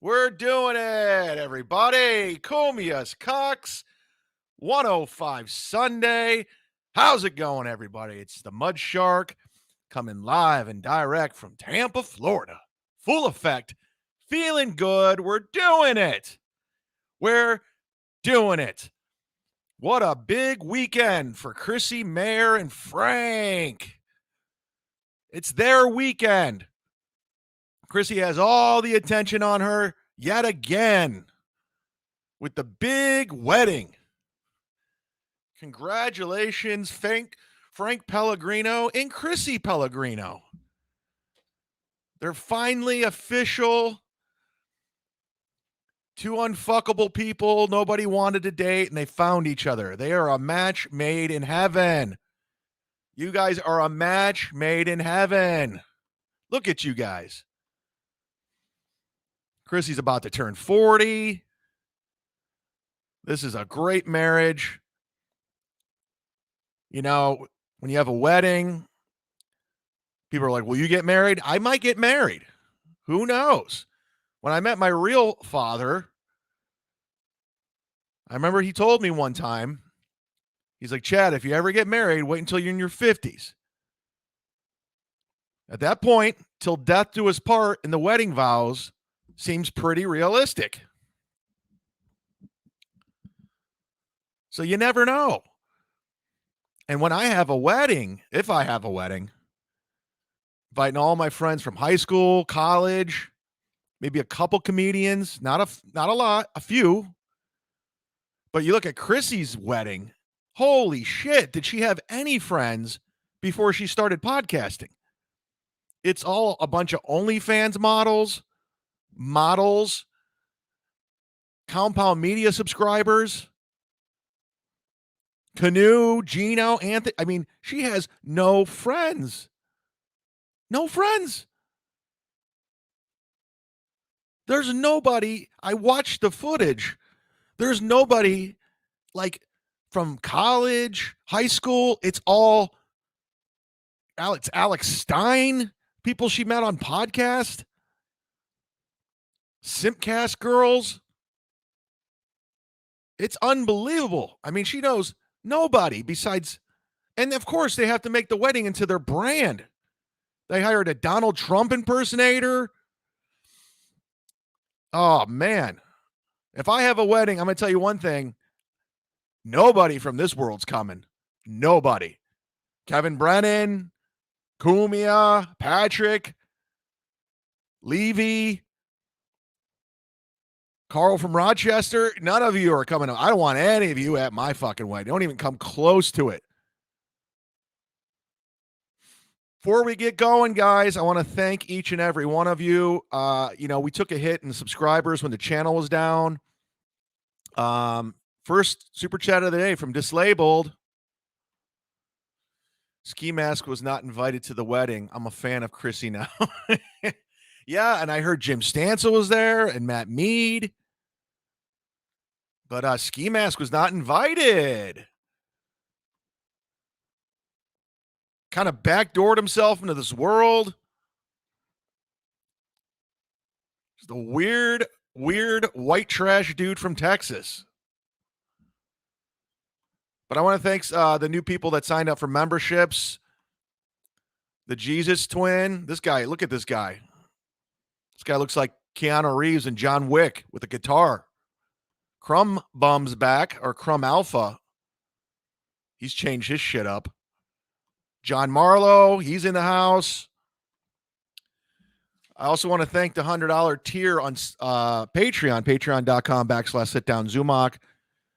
We're doing it, everybody. CUMIA'S, CUCKS, 105 Sunday. How's it going, everybody? It's the Mud Shark coming live and direct from Tampa, Florida. Full effect. Feeling good. We're doing it. We're doing it. What a big weekend for Chrissy, Mayor, and Frank. It's their weekend. Chrissy has all the attention on her yet again with the big wedding. Congratulations, Frank Pellegrino and Chrissy Pellegrino. They're finally official. Two unfuckable people nobody wanted to date, and they found each other. They are a match made in heaven. You guys are a match made in heaven. Look at you guys. Chrissy's about to turn 40. This is a great marriage. You know, when you have a wedding, people are like, will you get married? I might get married. Who knows? When I met my real father, I remember he told me one time, he's like, Chad, if you ever get married, wait until you're in your 50s. At that point, till death do us part in the wedding vows, seems pretty realistic. So you never know. And when I have a wedding, if I have a wedding, inviting all my friends from high school, college, maybe a couple comedians, not a lot, a few. But you look at Chrissy's wedding, holy shit, did she have any friends before she started podcasting? It's all a bunch of OnlyFans models, Compound Media subscribers, Canoe, Gino, Anthony. I mean, she has no friends. No friends. There's nobody. I watched the footage. There's nobody like from college, high school. It's all Alex Stein, people she met on podcast. Simpcast girls. It's unbelievable. I mean, she knows nobody besides, and of course they have to make the wedding into their brand. They hired a Donald Trump impersonator. Oh, man. If I have a wedding, I'm going to tell you one thing. Nobody from this world's coming. Nobody. Kevin Brennan, Cumia, Patrick, Levy, Carl from Rochester, none of you are coming. I don't want any of you at my fucking wedding. Don't even come close to it. Before we get going, guys, I want to thank each and every one of you. We took a hit in subscribers when the channel was down. First super chat of the day from Dislabeled. Ski Mask was not invited to the wedding. I'm a fan of Chrissy now. Yeah, and I heard Jim Stansel was there and Matt Mead. But Ski Mask was not invited. Kind of backdoored himself into this world. Just a weird white trash dude from Texas. But I want to thank the new people that signed up for memberships. The Jesus twin. This guy, look at this guy. This guy looks like Keanu Reeves and John Wick with a guitar. Crumb Bum's back, or Crumb Alpha. He's changed his shit up. John Marlowe, he's in the house. I also want to thank the $100 tier on Patreon, patreon.com/sitdown Zumock.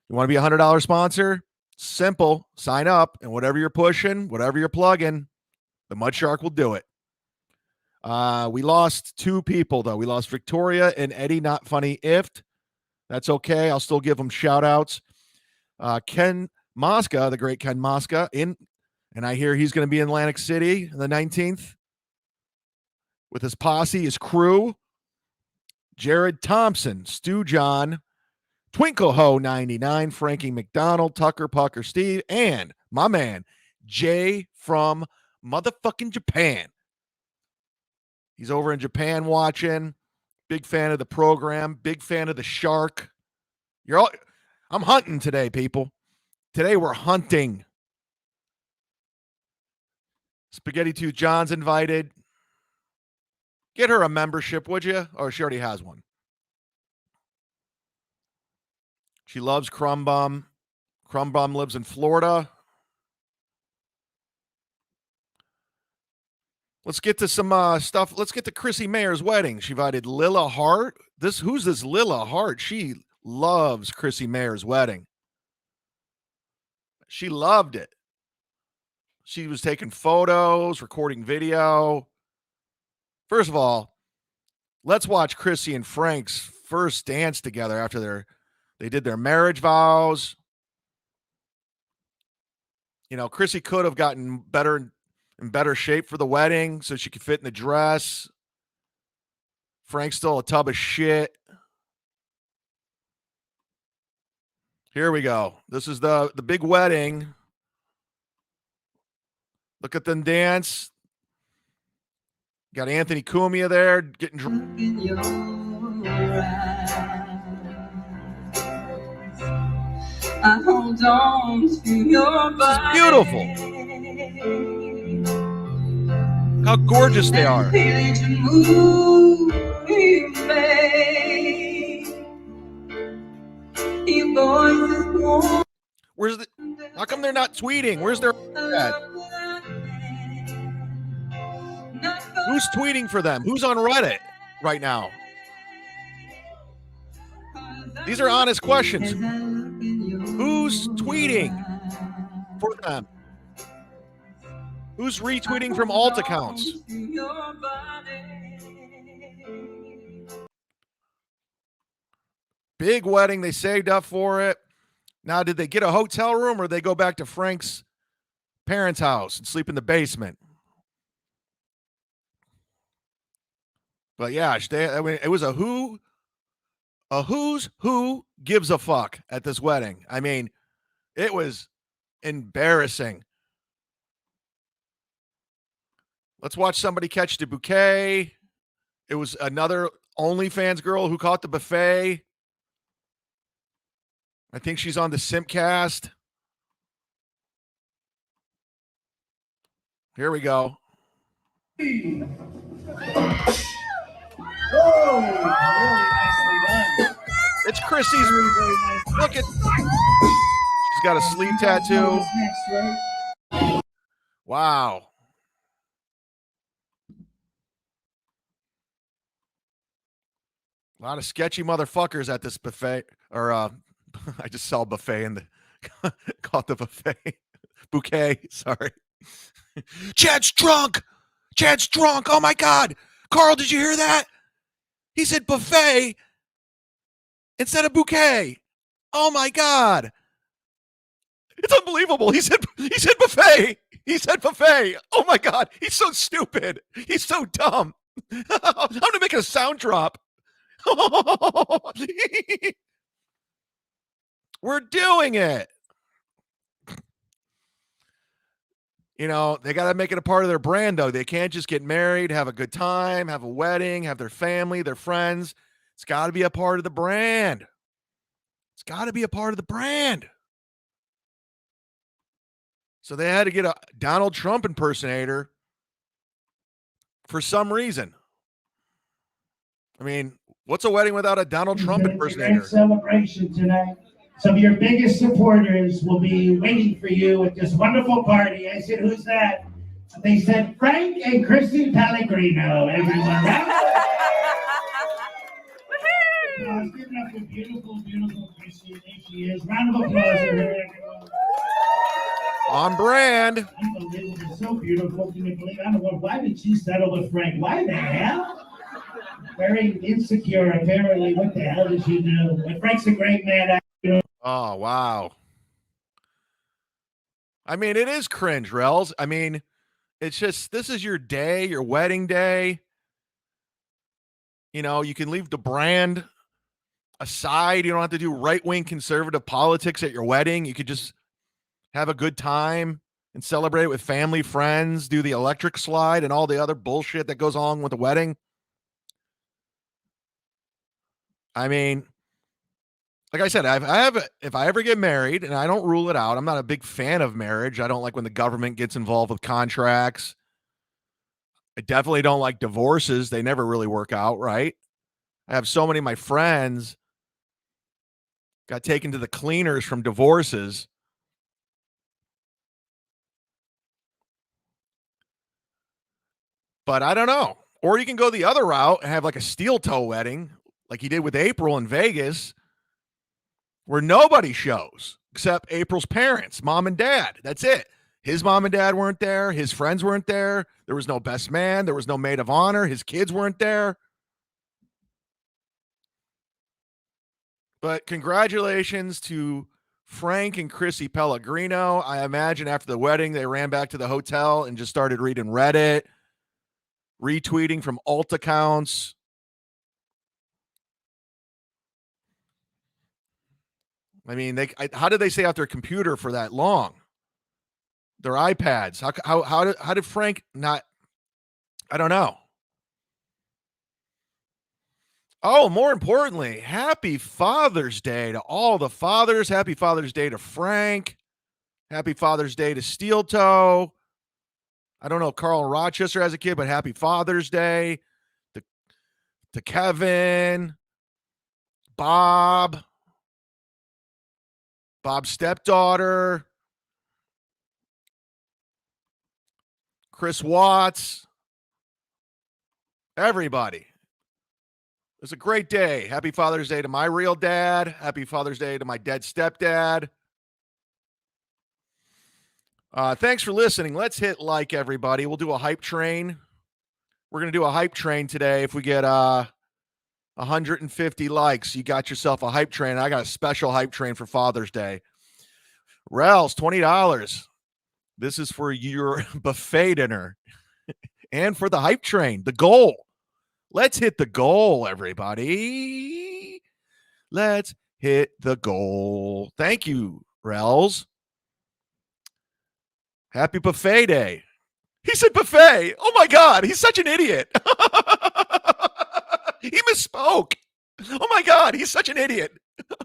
You want to be a $100 sponsor? Simple. Sign up, and whatever you're pushing, whatever you're plugging, the Mud Shark will do it. We lost 2 people, though. We lost Victoria and Eddie, Not Funny Ift. That's okay. I'll still give them shout-outs. Ken Mosca, the great Ken Mosca, and I hear he's going to be in Atlantic City on the 19th with his posse, his crew. Jared Thompson, Stu John, Twinkle Ho 99, Frankie McDonald, Tucker Pucker Steve, and my man, Jay from motherfucking Japan. He's over in Japan watching. Big fan of the program. Big fan of the shark. I'm hunting today, people. Today we're hunting. Spaghetti Tooth John's invited. Get her a membership, would you? Or she already has one. She loves Crumb Bum. Crumb Bum lives in Florida. Let's get to some stuff. Let's get to Chrissy Mayer's wedding. She invited Lila Hart. Who's this Lila Hart? She loves Chrissy Mayer's wedding. She loved it. She was taking photos, recording video. First of all, let's watch Chrissy and Frank's first dance together after they did their marriage vows. You know, Chrissy could have gotten in better shape for the wedding so she could fit in the dress. Frank's still a tub of shit. Here we go. This is the big wedding. Look at them dance. Got Anthony Cumia there getting drunk. I hold on to your body. This is beautiful. How gorgeous they are. How come they're not tweeting? Where's their at? Who's tweeting for them? Who's on Reddit right now? These are honest questions. Who's tweeting for them? Who's retweeting from alt accounts? Big wedding. They saved up for it. Now, did they get a hotel room or did they go back to Frank's parents' house and sleep in the basement? But yeah, it was a who's who gives a fuck at this wedding. I mean, it was embarrassing. Let's watch somebody catch the bouquet. It was another OnlyFans girl who caught the buffet. I think she's on the Simpcast. Here we go. Oh, really nicely done. It's Chrissy's. Very, very nice. Look at. She's got a sleeve tattoo. Wow. A lot of sketchy motherfuckers at this buffet. Or I just saw buffet and caught the buffet. Bouquet. Sorry. Chad's drunk. Chad's drunk. Oh my God. Carl, did you hear that? He said buffet instead of bouquet. Oh my God. It's unbelievable. He said buffet. He said buffet. Oh my God. He's so stupid. He's so dumb. I'm gonna make a sound drop. We're doing it. You know, they got to make it a part of their brand, though. They can't just get married, have a good time, have a wedding, have their family, their friends. It's got to be a part of the brand. It's got to be a part of the brand. So they had to get a Donald Trump impersonator for some reason. I mean, What's a wedding without a Donald Trump It's a impersonator? great celebration tonight. Some of your biggest supporters will be waiting for you at this wonderful party. I said, who's that? They said, Frank and Christy Pellegrino. Everyone, round of applause. Give it up for beautiful, beautiful Christy. There she is. Round of applause for her, everyone. On brand. Unbelievable. So beautiful. Can you believe? I don't know. Why did she settle with Frank? Why the hell? Very insecure, apparently. What the hell did she do? But Frank's a great man. Oh, wow. I mean, it is cringe, Rels. I mean, it's just, this is your day, your wedding day. You know, you can leave the brand aside. You don't have to do right-wing conservative politics at your wedding. You could just have a good time and celebrate with family, friends, do the electric slide and all the other bullshit that goes along with the wedding. I mean, like I said, if I ever get married, and I don't rule it out, I'm not a big fan of marriage. I don't like when the government gets involved with contracts. I definitely don't like divorces. They never really work out, right? I have so many of my friends got taken to the cleaners from divorces. But I don't know. Or you can go the other route and have like a steel toe wedding, like he did with April in Vegas, where nobody shows except April's parents, mom and dad. That's it. His mom and dad weren't there. His friends weren't there. There was no best man. There was no maid of honor. His kids weren't there. But congratulations to Frank and Chrissy Pellegrino. I imagine after the wedding, they ran back to the hotel and just started reading Reddit, retweeting from alt accounts. I mean, how did they stay off their computer for that long? Their iPads. How did Frank not? I don't know. Oh, more importantly, happy Father's Day to all the fathers. Happy Father's Day to Frank. Happy Father's Day to Steel Toe. I don't know if Carl in Rochester has a kid, but happy Father's Day to Kevin, Bob's stepdaughter, Chris Watts, everybody. It's a great day. Happy Father's Day to my real dad. Happy Father's Day to my dead stepdad. Thanks for listening. Let's hit like, everybody. We'll do a hype train. We're going to do a hype train today. If we get 150 likes, you got yourself a hype train. I got a special hype train for Father's Day. Rels, $20. This is for your buffet dinner and for the hype train, the goal. Let's hit the goal, everybody. Let's hit the goal. Thank you, Rels. Happy buffet day. He said buffet. Oh, my God. He's such an idiot. He misspoke. Oh, my God. He's such an idiot.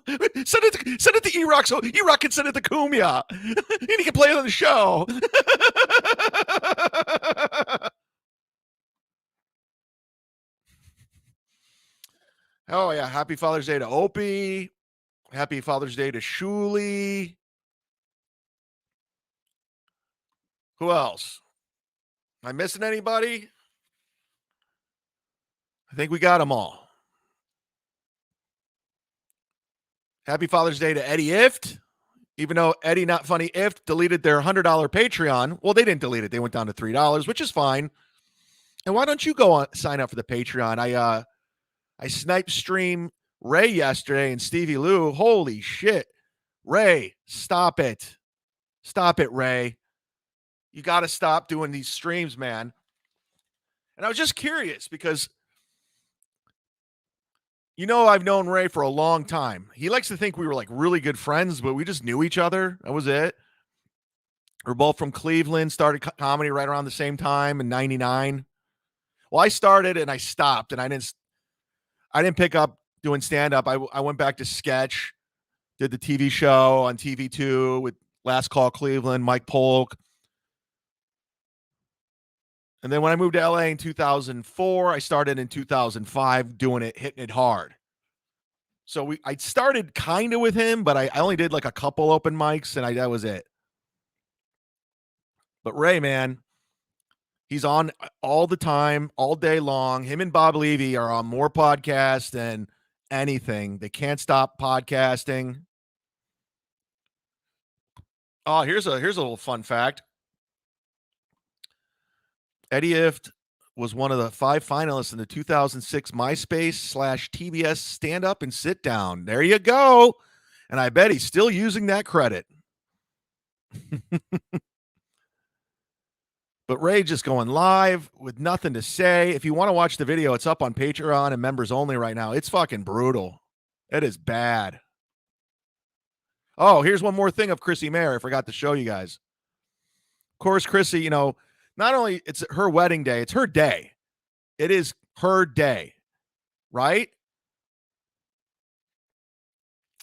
Send it to E-Rock so E-Rock can send it to Cumia. And he can play it on the show. Oh, yeah. Happy Father's Day to Opie. Happy Father's Day to Shuli. Who else? Am I missing anybody? I think we got them all. Happy Father's Day to Eddie Ift. Even though Eddie Not Funny Ift deleted their $100 Patreon. Well, they didn't delete it. They went down to $3, which is fine. And why don't you go on sign up for the Patreon? I sniped stream Ray yesterday and Stevie Lou. Holy shit. Ray, stop it. Stop it, Ray. You got to stop doing these streams, man. And I was just curious because, you know, I've known Ray for a long time. He likes to think we were like really good friends, but we just knew each other. That was it. We're both from Cleveland, started comedy right around the same time in 99. Well, I started and I stopped and I didn't pick up doing stand-up. I went back to sketch, did the TV show on TV2 with Last Call Cleveland, Mike Polk. And then when I moved to LA in 2004, I started in 2005 doing it, hitting it hard. So I started kind of with him, but I only did like a couple open mics, and that was it. But Ray, man, he's on all the time, all day long. Him and Bob Levy are on more podcasts than anything. They can't stop podcasting. Oh, here's a little fun fact. Eddie Ifft was one of the 5 finalists in the 2006 MySpace/TBS Stand Up and Sit Down. There you go. And I bet he's still using that credit. But Ray just going live with nothing to say. If you want to watch the video, it's up on Patreon and members only right now. It's fucking brutal. It is bad. Oh, here's one more thing of Chrissy Mayer I forgot to show you guys. Of course, Chrissy, you know, not only it's her wedding day, it's her day. It is her day, right?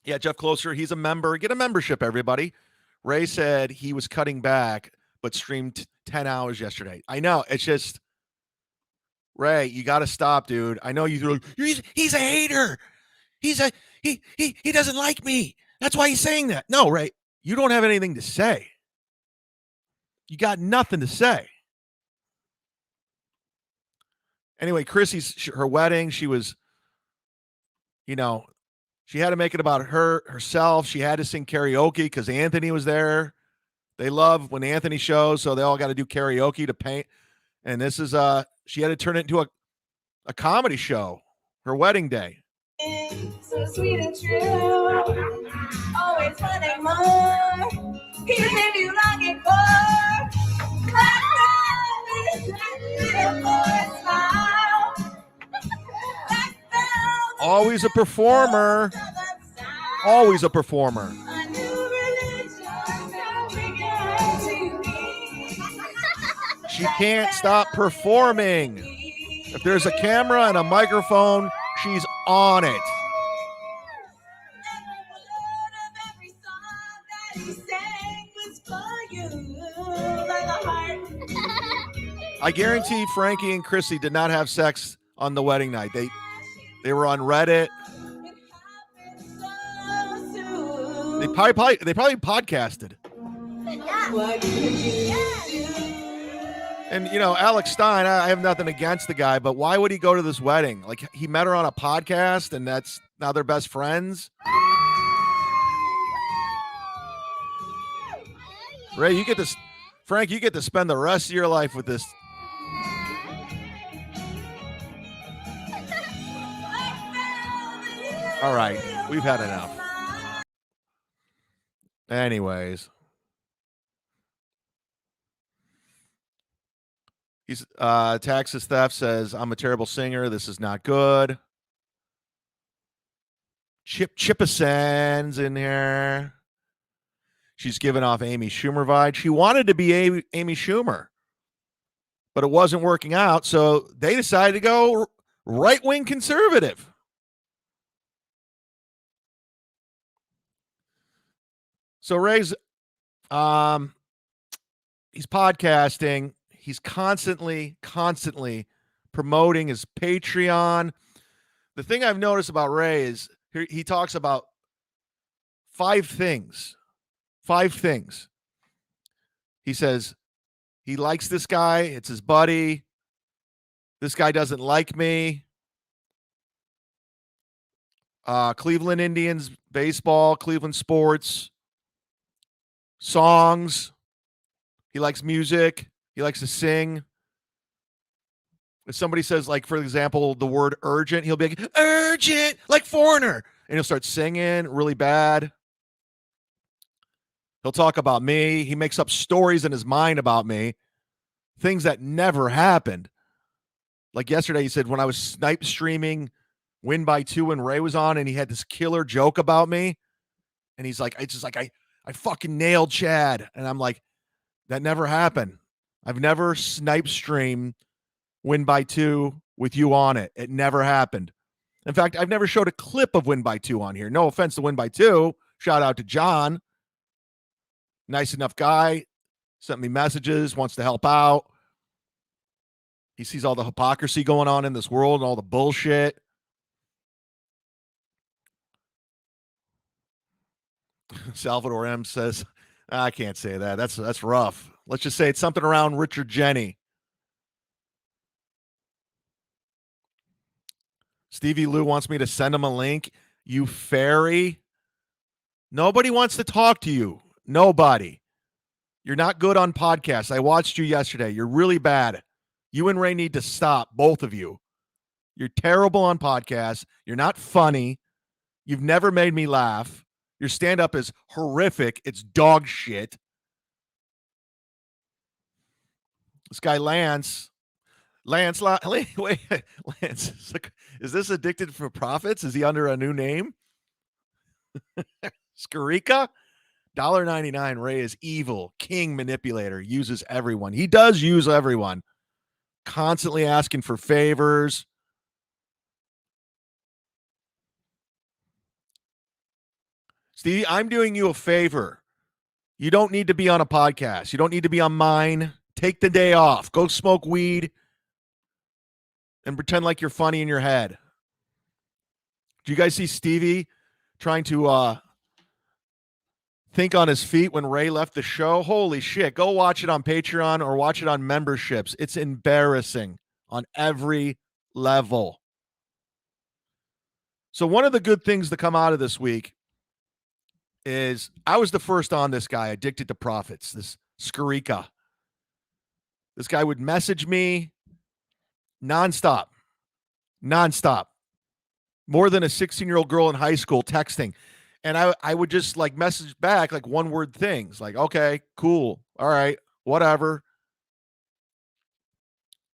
Yeah, Jeff Closer, he's a member. Get a membership, everybody. Ray said he was cutting back, but streamed 10 hours yesterday. I know. It's just, Ray, you got to stop, dude. I know he's a hater. He doesn't like me. That's why he's saying that. No, Ray, you don't have anything to say. You got nothing to say. Anyway, Chrissy's her wedding, she was, you know, she had to make it about herself. She had to sing karaoke because Anthony was there. They love when Anthony shows, so they all got to do karaoke to paint. And this is she had to turn it into a comedy show, her wedding day. So sweet and true, always wanting more. He leave you longing for. Always a performer. Always a performer. She can't stop performing. If there's a camera and a microphone, she's on it. I guarantee Frankie and Chrissy did not have sex on the wedding night. They were on Reddit. They probably podcasted. And, you know, Alex Stein, I have nothing against the guy, but why would he go to this wedding? Like, he met her on a podcast, and that's now they're best friends. Ray, you get this. Frank, you get to spend the rest of your life with this. All right, we've had enough. Anyways. He's Taxes Theft says, I'm a terrible singer. This is not good. Chippason's in here. She's giving off Amy Schumer vibe. She wanted to be Amy Schumer, but it wasn't working out. So they decided to go right-wing conservative. So Ray's, he's podcasting. He's constantly promoting his Patreon. The thing I've noticed about Ray is he talks about 5 things. 5 things. He says he likes this guy. It's his buddy. This guy doesn't like me. Cleveland Indians, baseball, Cleveland sports, songs. He likes music. He likes to sing. If somebody says, like, for example, the word urgent, he'll be like, urgent, like Foreigner. And he'll start singing really bad. He'll talk about me. He makes up stories in his mind about me, things that never happened. Like yesterday, he said, when I was snipe streaming Win by 2 when Ray was on, and he had this killer joke about me. And he's like, it's just like, I fucking nailed Chad. And I'm like, that never happened. I've never snipe streamed Win by 2 with you on it. It never happened. In fact, I've never showed a clip of Win by 2 on here. No offense to Win by 2. Shout out to John. Nice enough guy. Sent me messages, wants to help out. He sees all the hypocrisy going on in this world and all the bullshit. Salvador M says, I can't say that. That's rough. Let's just say it's something around Richard Jenny. Stevie Lou wants me to send him a link. You fairy. Nobody wants to talk to you. Nobody. You're not good on podcasts. I watched you yesterday. You're really bad. You and Ray need to stop, both of you. You're terrible on podcasts. You're not funny. You've never made me laugh. Your stand-up is horrific. It's dog shit. This guy Lance, wait, Lance, is this Addicted for Profits? Is he under a new name? Skarika? $1.99. Ray is evil, king manipulator, uses everyone. He does use everyone. Constantly asking for favors. Stevie, I'm doing you a favor. You don't need to be on a podcast. You don't need to be on mine. Take the day off. Go smoke weed and pretend like you're funny in your head. Do you guys see Stevie trying to think on his feet when Ray left the show? Holy shit. Go watch it on Patreon or watch it on memberships. It's embarrassing on every level. So one of the good things to come out of this week is I was the first on this guy, Addicted to Profits, this Skarika. This guy would message me nonstop. More than a 16-year-old girl in high school texting. And I would just like message back like one word things like, okay, cool. All right, whatever.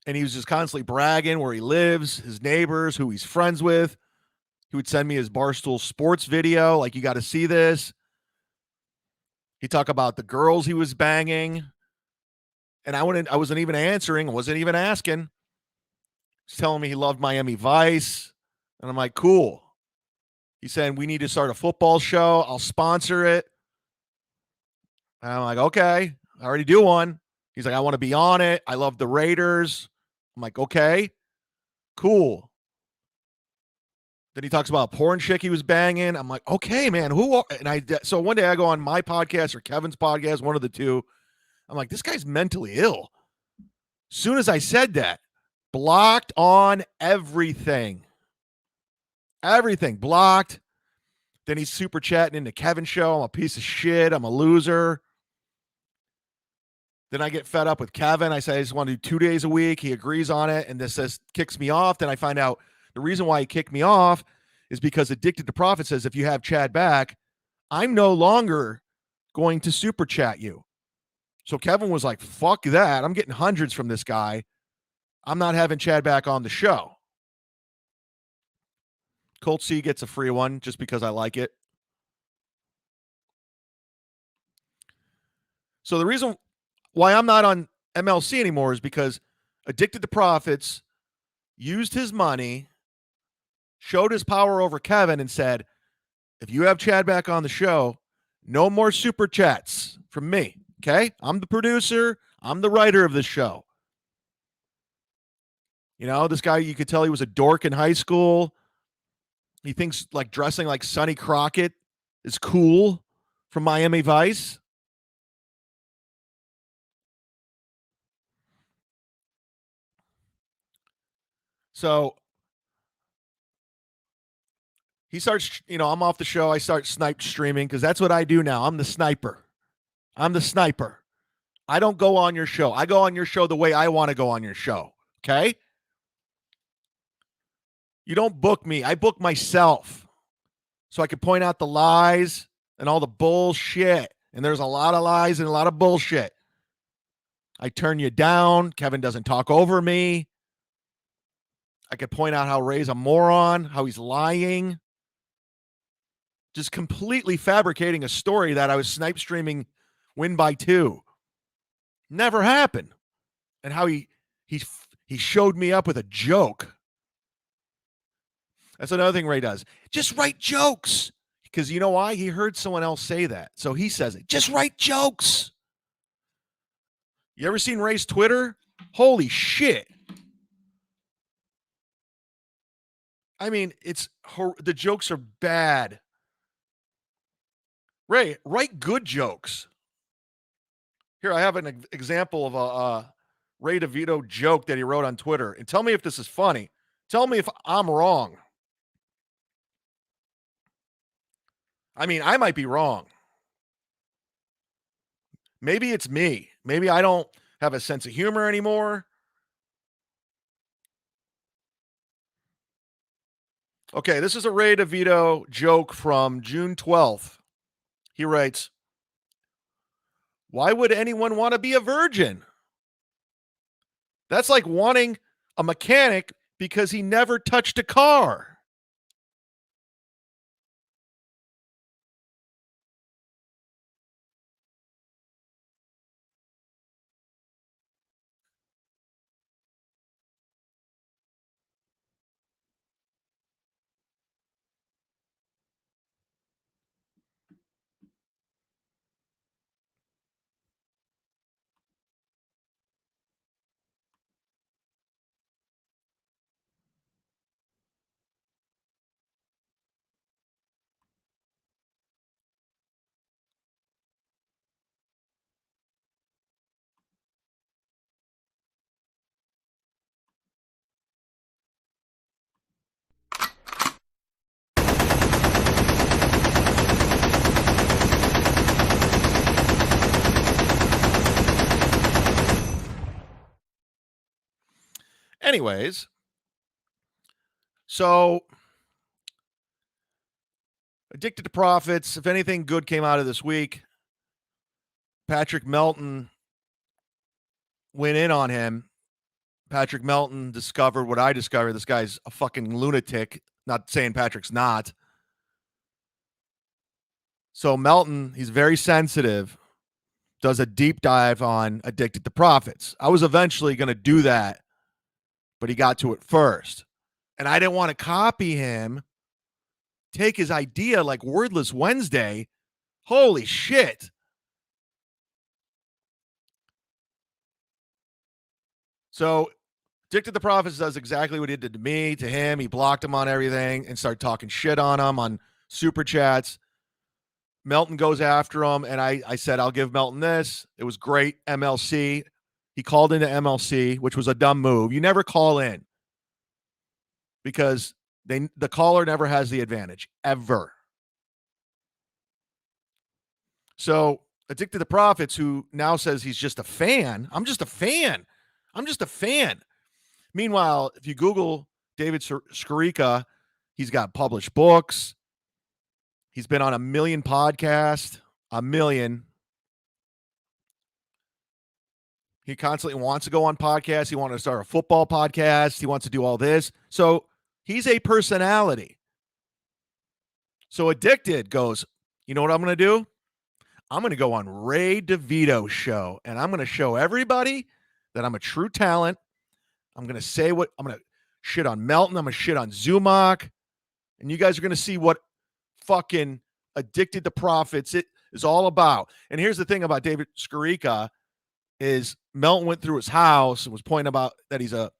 And he was just constantly bragging where he lives, his neighbors, who he's friends with. He would send me his Barstool Sports video. Like, you got to see this. He'd talk about the girls he was banging. And I wasn't even answering. I wasn't even asking. He's telling me he loved Miami Vice. And I'm like, cool. He said, we need to start a football show. I'll sponsor it. And I'm like, okay, I already do one. He's like, I want to be on it. I love the Raiders. I'm like, okay, cool. Then he talks about a porn chick he was banging. I'm like, okay, man, so one day I go on my podcast or Kevin's podcast, one of the two. I'm like, this guy's mentally ill. Soon as I said that, blocked on everything. Everything blocked. Then he's super chatting into Kevin's show. I'm a piece of shit. I'm a loser. Then I get fed up with Kevin. I say, I just want to do 2 days a week. He agrees on it. And this says kicks me off. Then I find out the reason why he kicked me off is because Addicted to Profit says, if you have Chad back, I'm no longer going to super chat you. So Kevin was like, fuck that. I'm getting hundreds from this guy. I'm not having Chad back on the show. Colt C gets a free one just because I like it. So the reason why I'm not on MLC anymore is because Addicted to Profits used his money, showed his power over Kevin, and said, if you have Chad back on the show, no more super chats from me. Okay? I'm the producer. I'm the writer of this show. You know, this guy, you could tell he was a dork in high school. He thinks like dressing like Sonny Crockett is cool from Miami Vice. So he starts, I'm off the show. I start snipe streaming because that's what I do now. I'm the sniper. I don't go on your show. I go on your show the way I want to go on your show. Okay? You don't book me. I book myself so I can point out the lies and all the bullshit. And there's a lot of lies and a lot of bullshit. I turn you down. Kevin doesn't talk over me. I could point out how Ray's a moron, how he's lying. Just completely fabricating a story that I was snipe streaming win by 2. Never happened. And how he showed me up with a joke. That's another thing Ray does. Just write jokes. Because you know why? He heard someone else say that. So he says it. Just write jokes. You ever seen Ray's Twitter? Holy shit. I mean, the jokes are bad. Ray, write good jokes. Here, I have an example of a Ray DeVito joke that he wrote on Twitter. And tell me if this is funny. Tell me if I'm wrong. I mean, I might be wrong. Maybe it's me. Maybe I don't have a sense of humor anymore. Okay, this is a Ray DeVito joke from June 12th. He writes, "Why would anyone want to be a virgin? That's like wanting a mechanic because he never touched a car." Anyways, so Addicted to Profits. If anything good came out of this week, Patrick Melton went in on him. Patrick Melton discovered what I discovered. This guy's a fucking lunatic. Not saying Patrick's not. So Melton, he's very sensitive, does a deep dive on Addicted to Profits. I was eventually going to do that, but he got to it first. And I didn't want to copy him, take his idea like Wordless Wednesday. Holy shit. So Addicted to Profits does exactly what he did to me, to him. He blocked him on everything and started talking shit on him on super chats. Melton goes after him, and I said, I'll give Melton this. It was great. MLC. He called into MLC, which was a dumb move. You never call in because the caller never has the advantage, ever. So Addicted to Profits, who now says he's just a fan. I'm just a fan. I'm just a fan. Meanwhile, if you Google David Skarica, he's got published books. He's been on a million podcasts, a million. He constantly wants to go on podcasts. He wanted to start a football podcast. He wants to do all this. So he's a personality. So Addicted goes, you know what I'm going to do? I'm going to go on Ray DeVito's show, and I'm going to show everybody that I'm a true talent. I'm going to say I'm going to shit on Melton. I'm going to shit on Zumock. And you guys are going to see what fucking Addicted to Profits it is all about. And here's the thing about David Skarica is Melton went through his house and was pointing about that he's a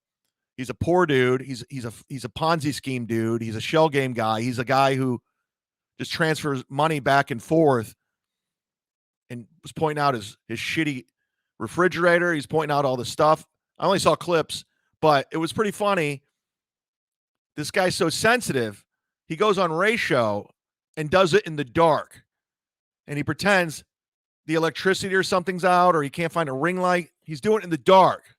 poor dude. He's a Ponzi scheme dude. He's a shell game guy. He's a guy who just transfers money back and forth, and was pointing out his shitty refrigerator. He's pointing out all this stuff. I only saw clips, but it was pretty funny. This guy's so sensitive. He goes on Ray's show and does it in the dark. And he pretends the electricity or something's out, or he can't find a ring light. He's doing it in the dark.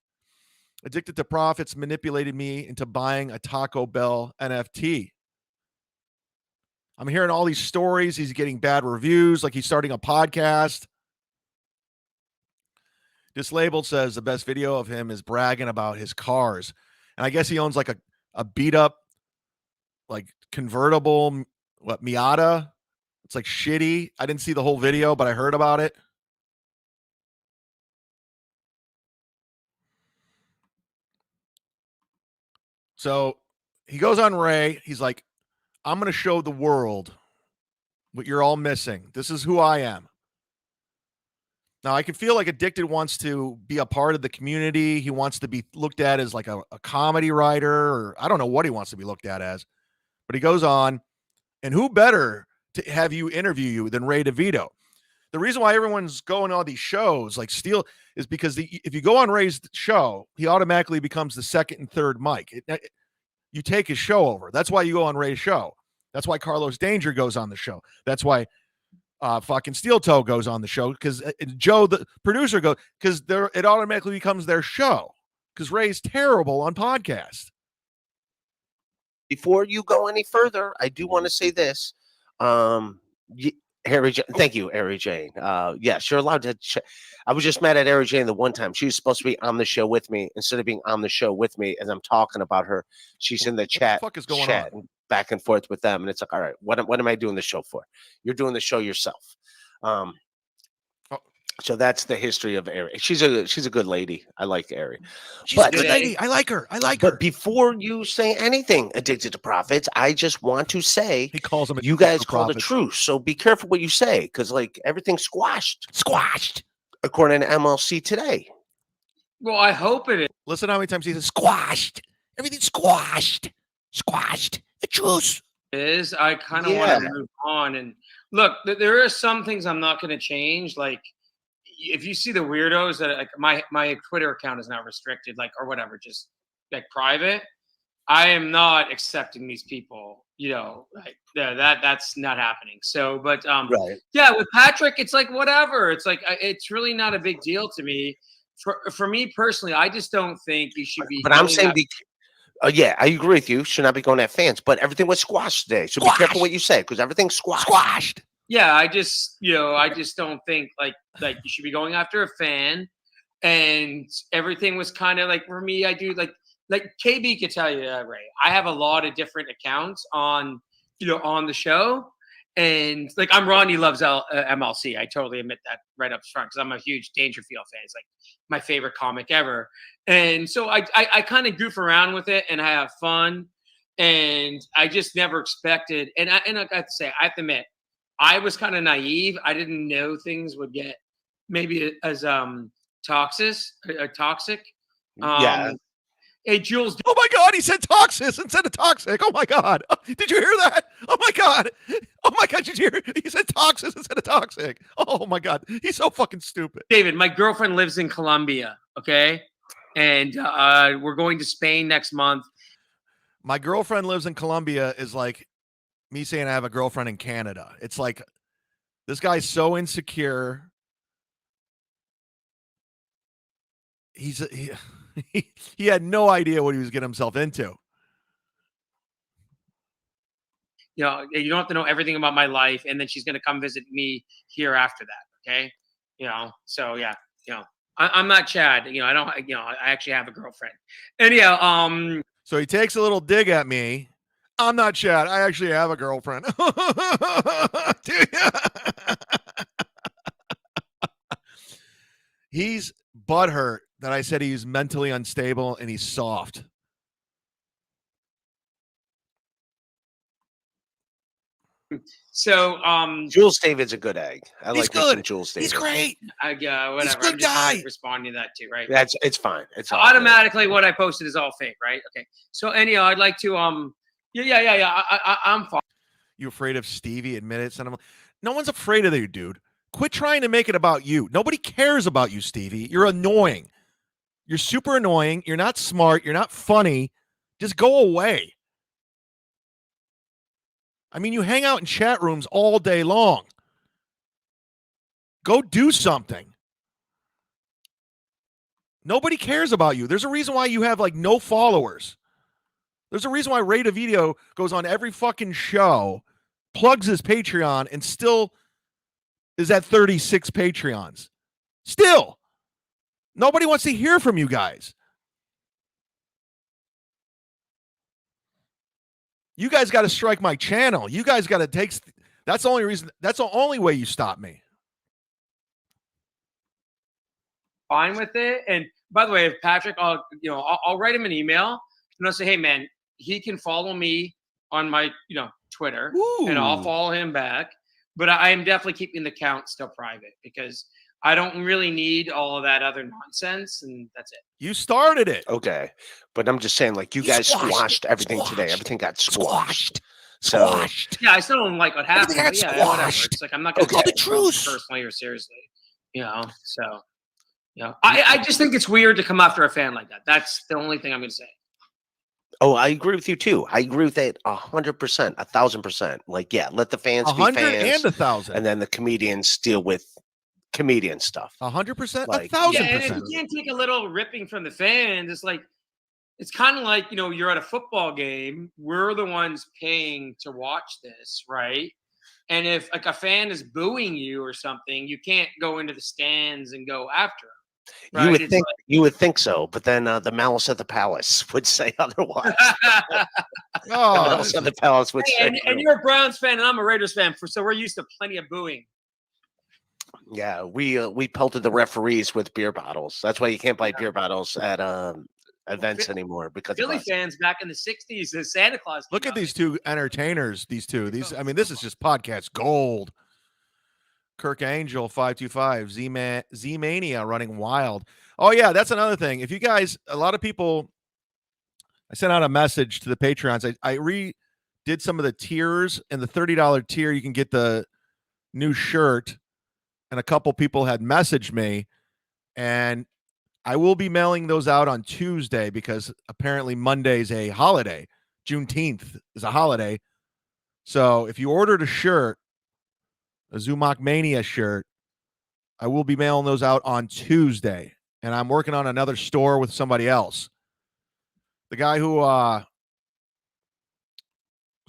Addicted to Profits manipulated me into buying a Taco Bell NFT. I'm hearing all these stories. He's getting bad reviews, like he's starting a podcast. This label says the best video of him is bragging about his cars. And I guess he owns like a beat up, like convertible, Miata. It's like shitty. I didn't see the whole video, but I heard about it. So he goes on Ray. He's like, I'm going to show the world what you're all missing. This is who I am. Now, I can feel like Addicted wants to be a part of the community. He wants to be looked at as like a comedy writer, or I don't know what he wants to be looked at as. But he goes on, and who better to have you interview you than Ray DeVito? The reason why everyone's going on these shows like Steele is because if you go on Ray's show, he automatically becomes the second and third mic. You take his show over. That's why you go on Ray's show. That's why Carlos Danger goes on the show. That's why fucking Steel Toe goes on the show, because Joe, the producer, goes, because it automatically becomes their show, because Ray's terrible on podcasts. Before you go any further, I do want to say this. Harry, thank you, Harry Jane. Yes, you're allowed to. I was just mad at Harry Jane the one time. She was supposed to be on the show with me. Instead of being on the show with me as I'm talking about her, she's in the chat. What the fuck is going on? Back and forth with them, and it's like, all right, what am I doing the show for? You're doing the show yourself. So that's the history of Ari. She's a good lady. I like Ari. She's a good lady. I like her. But before you say anything, Addicted to Profits, I just want to say he calls them. You guys call the truth, so be careful what you say, because like everything's squashed, according to MLC today. Well, I hope it is. Listen how many times he says squashed. Everything's squashed. The truth is. I kind of want to move on, and look, there are some things I'm not going to change, like. If you see the weirdos that like my Twitter account is now restricted, like, or whatever, just like private, I am not accepting these people, like that's not happening. So, but right. Yeah, with Patrick, it's like whatever. It's like it's really not a big deal to me. For me personally, I just don't think you should be. But I'm saying, yeah, I agree with you. Should not be going at fans, but everything was squashed today. So be careful what you say, because everything's squashed. Yeah, I just don't think like you should be going after a fan, and everything was kind of like, for me, I do like KB could tell you, Ray, I have a lot of different accounts on the show, and like I'm Ronnie Loves MLC. I totally admit that right up front, because I'm a huge Dangerfield fan. It's like my favorite comic ever, and so I kind of goof around with it and I have fun, and I just never expected, and I have to say, I have to admit, I was kind of naive. I didn't know things would get maybe as toxic. Yeah. Hey, Jules. Oh my God, he said toxic instead of toxic. Oh my God. Did you hear that? Oh my God. Oh my God, did you hear? He said toxic instead of toxic. Oh my God. He's so fucking stupid. David, my girlfriend lives in Colombia, okay? And we're going to Spain next month. My girlfriend lives in Colombia is like me saying I have a girlfriend in Canada. It's like, this guy's so insecure. He had no idea what he was getting himself into. You don't have to know everything about my life, and then she's going to come visit me here after that. Okay. So yeah, I'm not Chad. I don't, I actually have a girlfriend. Anyhow, so he takes a little dig at me. I'm not Chad. I actually have a girlfriend. He's butthurt that I said he's mentally unstable and he's soft. So, Jules David's a good egg. He's good. Jules David. He's great. Whatever. He's a good guy. Responding to that too, right? It's fine. It's all automatically good. What I posted is all fake, right? Okay. So anyhow, I'd like to Yeah. I'm fine. You afraid of Stevie? Admit it. Son of a... No one's afraid of you, dude. Quit trying to make it about you. Nobody cares about you, Stevie. You're annoying. You're super annoying. You're not smart. You're not funny. Just go away. I mean, you hang out in chat rooms all day long. Go do something. Nobody cares about you. There's a reason why you have like no followers. There's a reason why Ray DeVito goes on every fucking show, plugs his Patreon, and still is at 36 Patreons. Still. Nobody wants to hear from you guys. You guys got to strike my channel. You guys got to take... That's the only reason. That's the only way you stop me. Fine with it. And by the way, if Patrick, I'll write him an email and I'll say, hey, man, he can follow me on my, Twitter. Ooh. And I'll follow him back. But I am definitely keeping the account still private because I don't really need all of that other nonsense, and that's it. You started it. Okay. But I'm just saying, like, you guys squashed everything today. Everything got squashed. So Squashed. Yeah, I still don't like what happened. Everything got But yeah, whatever. squashed. It's like I'm not going Look to at the take it truth. personally or seriously. So I just think it's weird to come after a fan like that. That's the only thing I'm going to say. oh, I agree with you too. I agree with that 100%, 1,000%. Like, yeah, let the fans be 100 fans, and 1,000. and then the comedians deal with comedian stuff. 100%, Like, 1,000%. Yeah, and if you can't take a little ripping from the fans, it's like it's kind of like you're at a football game. We're the ones paying to watch this, right? And if like a fan is booing you or something, you can't go into the stands and go after them. You Right? would think you would think so, but then the Malice at the Palace would say otherwise. The Oh, Malice at the Palace would say. and you're a Browns fan and I'm a Raiders fan, so we're used to plenty of booing. Yeah, we pelted the referees with beer bottles. That's why you can't buy beer bottles at events anymore because Philly of us. fans back in the '60s, as Santa Claus. look came at out. these two entertainers. These two. I mean, this is just podcast gold. Kirk Angel 525 Z Mania running wild. Oh yeah, that's another thing. If you guys, a lot of people, I sent out a message to the Patreons. I redid some of the tiers, and the $30 tier you can get the new shirt. And a couple people had messaged me, and I will be mailing those out on Tuesday because apparently Monday's a holiday. Juneteenth is a holiday. So if you ordered a shirt, a Zumock Mania shirt, I will be mailing those out on Tuesday. And I'm working on another store with somebody else. The guy who was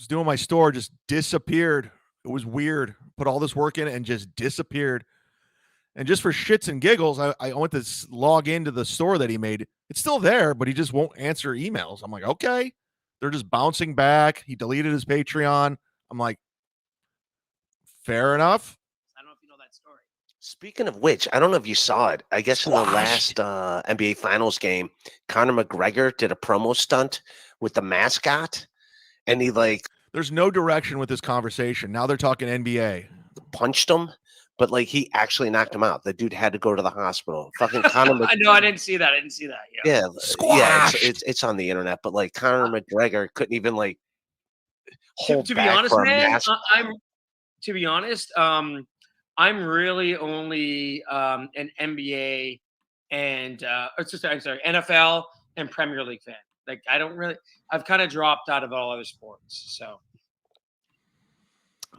doing my store just disappeared. It was weird. Put all this work in it and just disappeared. And just for shits and giggles, I went to log into the store that he made. It's still there, but he just won't answer emails. I'm like, okay. They're just bouncing back. He deleted his Patreon. I'm like, fair enough. I don't know if you know that story. Speaking of which, I don't know if you saw it. I guess in the last NBA Finals game, Conor McGregor did a promo stunt with the mascot, and he there's no direction with this conversation. Now they're talking NBA. punched him, but he actually knocked him out. The dude had to go to the hospital. Fucking Conor. I know. I didn't see that. Yeah, Squashed. it's on the internet, but Conor McGregor couldn't even hold To be back honest, for a man, mask. to be honest, I'm really only an NBA and I'm sorry, NFL and Premier League fan. Like I've kind of dropped out of all other sports. So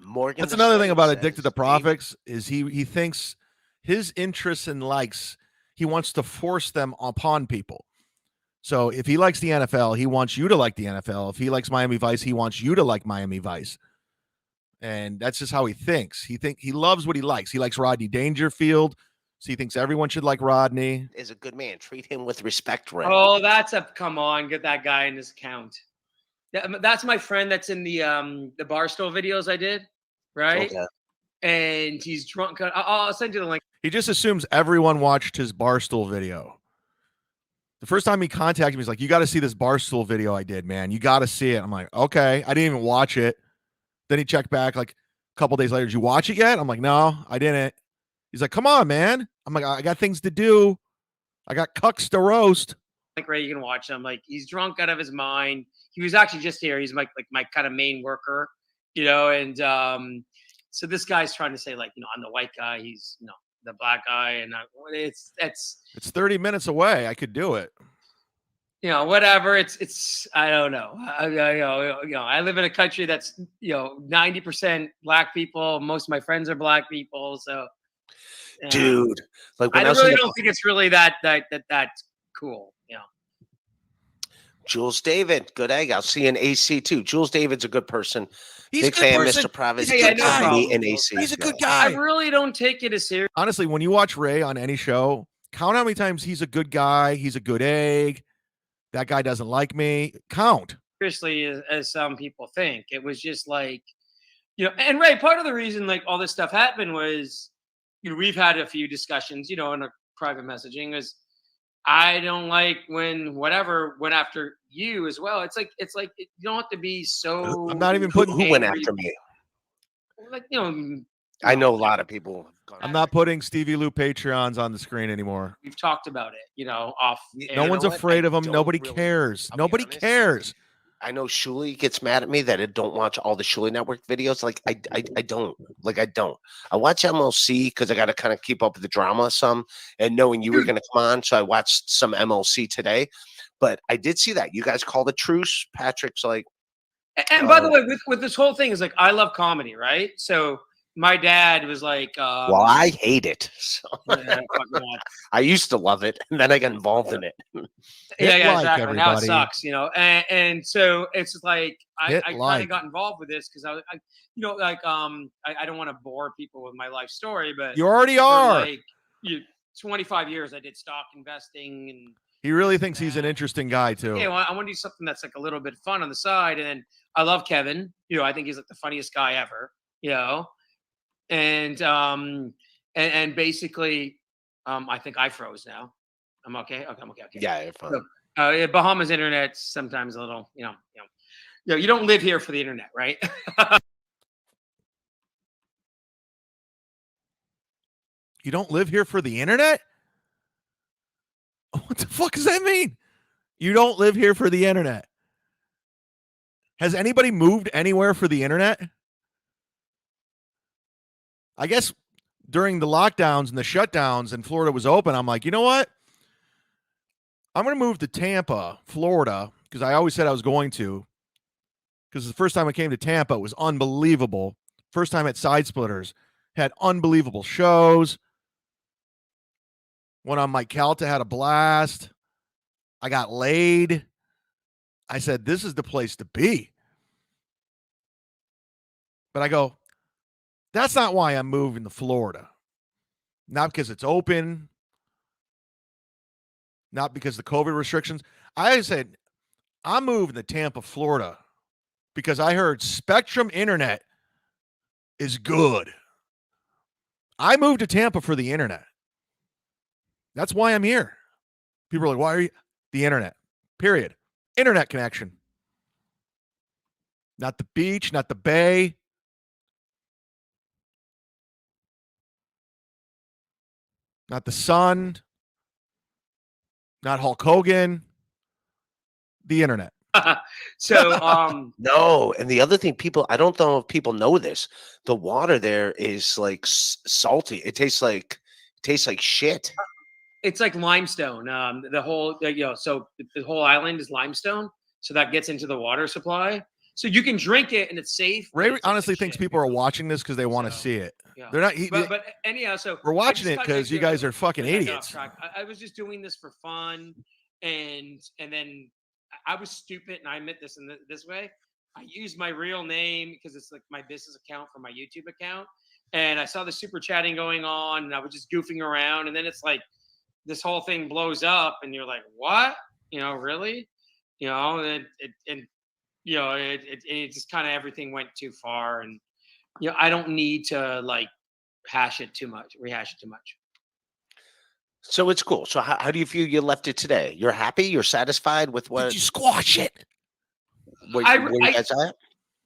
Morgan. That's another thing about Addicted to Profits is he thinks his interests and likes, he wants to force them upon people. So if he likes the NFL, he wants you to like the NFL. If he likes Miami Vice, he wants you to like Miami Vice. And that's just how he thinks. He loves what he likes. He likes Rodney Dangerfield. So he thinks everyone should like Rodney. Is a good man. Treat him with respect, Ray. oh, come on, get that guy in his account. That's my friend that's in the Barstool videos I did, right? Okay. And he's drunk. I'll send you the link. He just assumes everyone watched his Barstool video. The first time he contacted me, he's like, you got to see this Barstool video I did, man. You got to see it. I'm like, okay. I didn't even watch it. Then he checked back a couple days later. Did you watch it yet? I'm like, no, I didn't. He's like, come on, man. I'm like, I got things to do. I got CUCKS to roast. Like, Ray, you can watch him. Like, he's drunk out of his mind. He was actually just here. He's my kind of main worker, and so this guy's trying to say I'm the white guy. He's the black guy, and it's 30 minutes away. I could do it. whatever. It's I don't know. I live in a country that's 90% black people. Most of my friends are black people, so dude, I really don't think it's really that cool. Jules David, good egg. I'll see you in AC too. Jules David's a good person. He's Big a good fan, person. Mr. Providence. Yeah, Good no to see problem. me in AC. He's a good I guy. really don't take it as serious. Honestly, when you watch Ray on any show, count how many times he's a good guy. He's a good egg. That guy doesn't like me. Count. Seriously as some people think. It was just and Ray, part of the reason all this stuff happened was we've had a few discussions in a private messaging is I don't like when whatever went after you as well. It's like you don't have to be so. I'm not even Who putting went after me? I know a lot of people have gone I'm after not putting Stevie Lou Patreons on the screen anymore. we've talked about it off No one's know what? afraid I of him. don't Nobody really- cares. I'll be Nobody honest. cares. I know Shuli gets mad at me that I don't watch all the Shuli Network videos. Like I don't. Like I don't. I watch MLC because I got to kind of keep up with the drama some. And knowing you were going to come on, so I watched some MLC today. But I did see that you guys called a truce. Patrick's like, And by the way, with this whole thing is like I love comedy, right? So my dad was like, well, I hate it. So yeah, fucking what. I used to love it, and then I got involved in it. Yeah, Hit like, exactly. Now it everybody. sucks, you know. And so it's just like I Hit kind of like. got involved with this because I you know, like I don't want to bore people with my life story, but You already for are. like 25 years I did stock investing, and He really thinks he's an interesting guy too. yeah, well, I want to do something that's like a little bit fun on the side. And then I love Kevin. You know, I think he's like the funniest guy ever. You know, and basically, I think I froze now. I'm okay. Okay, I'm okay. Okay. Yeah, you're fine. So, Bahamas internet sometimes a little, you know, you don't live here for the internet, right? You don't live here for the internet? What the fuck does that mean? You don't live here for the internet. Has anybody moved anywhere for the internet? I guess during the lockdowns and the shutdowns and Florida was open, I'm like, you know what? I'm going to move to Tampa, Florida, because I always said I was going to. Because the first time I came to Tampa, it was unbelievable. First time at Side Splitters, had unbelievable shows. Went on Mike Calta, had a blast. I got laid. I said, this is the place to be. But I go, that's not why I'm moving to Florida. Not because it's open. Not because of the COVID restrictions. I said, I'm moving to Tampa, Florida, because I heard Spectrum Internet is good. I moved to Tampa for the internet. That's why I'm here. People are like, why are you? The internet, period. Internet connection. Not the beach, not the bay. Not the sun. Not Hulk Hogan. The internet. So No, and the other thing, I don't know if people know this. The water there is like salty. It tastes like shit. it's like limestone. The whole so the whole island is limestone, so that gets into the water supply. So you can drink it and it's safe. Ray honestly thinks people are watching this because they want to see it. Yeah. They're not. But anyhow, so we're watching it because you guys are fucking idiots. I was just doing this for fun, and then I was stupid, and I admit this in this way. I used my real name because it's like my business account for my YouTube account, and I saw the super chatting going on, and I was just goofing around, and then it's like this whole thing blows up, and you're like, what? You know, really? You know, and you know, it just kind of everything went too far, and you know, I don't need to like rehash it too much. So it's cool. So how do you feel you left it today? You're happy? You're satisfied with what? Did you squash it? Where you guys at?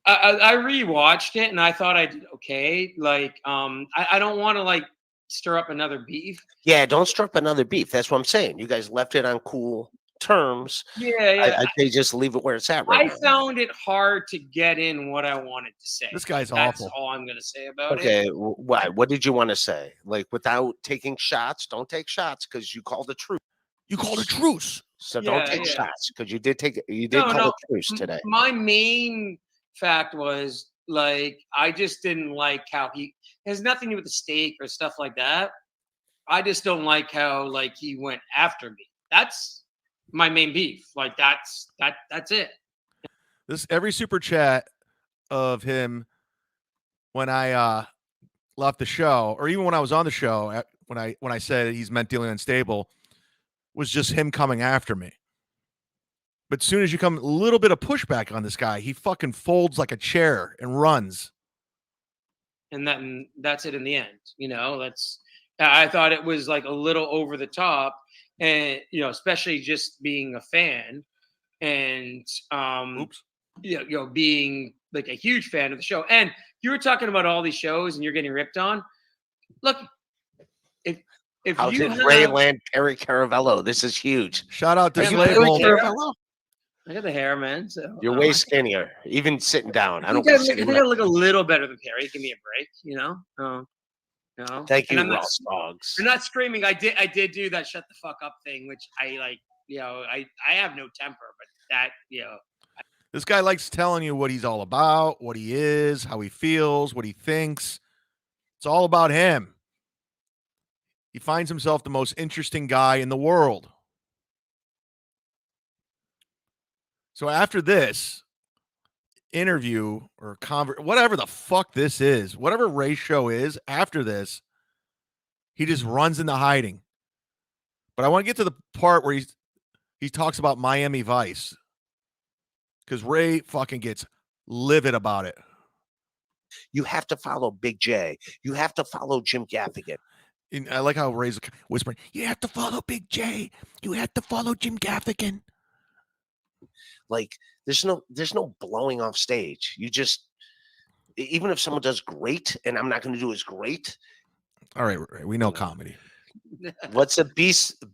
I rewatched it and I thought I did okay. Like, I don't want to like stir up another beef. Yeah, don't stir up another beef. That's what I'm saying. You guys left it on cool terms. Yeah. I'd say just leave it where it's at right now. I found it hard to get in what I wanted to say. This guy's That's awful. all I'm going to say about it. Okay, why? What did you want to say? Like, without taking shots, don't take shots because you called a truce. You called a truce. So don't take shots because you did No, call a truce today. My main fact was like I just didn't like how it has nothing to do with the steak or stuff like that. I just don't like how like he went after me. That's my main beef. Like that's it. This every super chat of him when I left the show, or even when I was on the show, when I said he's mentally unstable, was just him coming after me. But as soon as you come a little bit of pushback on this guy, he fucking folds like a chair and runs. And that's it in the end. You know, I thought it was like a little over the top, and you know, especially just being a fan, and you know, being like a huge fan of the show. And you were talking about all these shows, and you're getting ripped on. Look, if How's you it Rayland Perry Caravello? This is huge. Shout out to Are you Slave Perry Hole. Caravello? I got the hair, man. So You're way skinnier, even sitting down. I I don't think consider I look a little better than Perry. Give me a break, you know. Thank And you, I'm not, Ross Dogs. I'm not screaming. I did do that shut the fuck up thing, which I like. I have no temper, but that This guy likes telling you what he's all about, what he is, how he feels, what he thinks. It's all about him. He finds himself the most interesting guy in the world. So after this interview or whatever the fuck this is, whatever Ray's show is, after this, he just runs into hiding. But I want to get to the part where he talks about Miami Vice, because Ray fucking gets livid about it. You have to follow Big J. You have to follow Jim Gaffigan. And I like how Ray's whispering, you have to follow Big J. You have to follow Jim Gaffigan. Like, there's no blowing off stage. You just, even if someone does great, and I'm not going to do as great. All right, Ray, we know comedy. What's the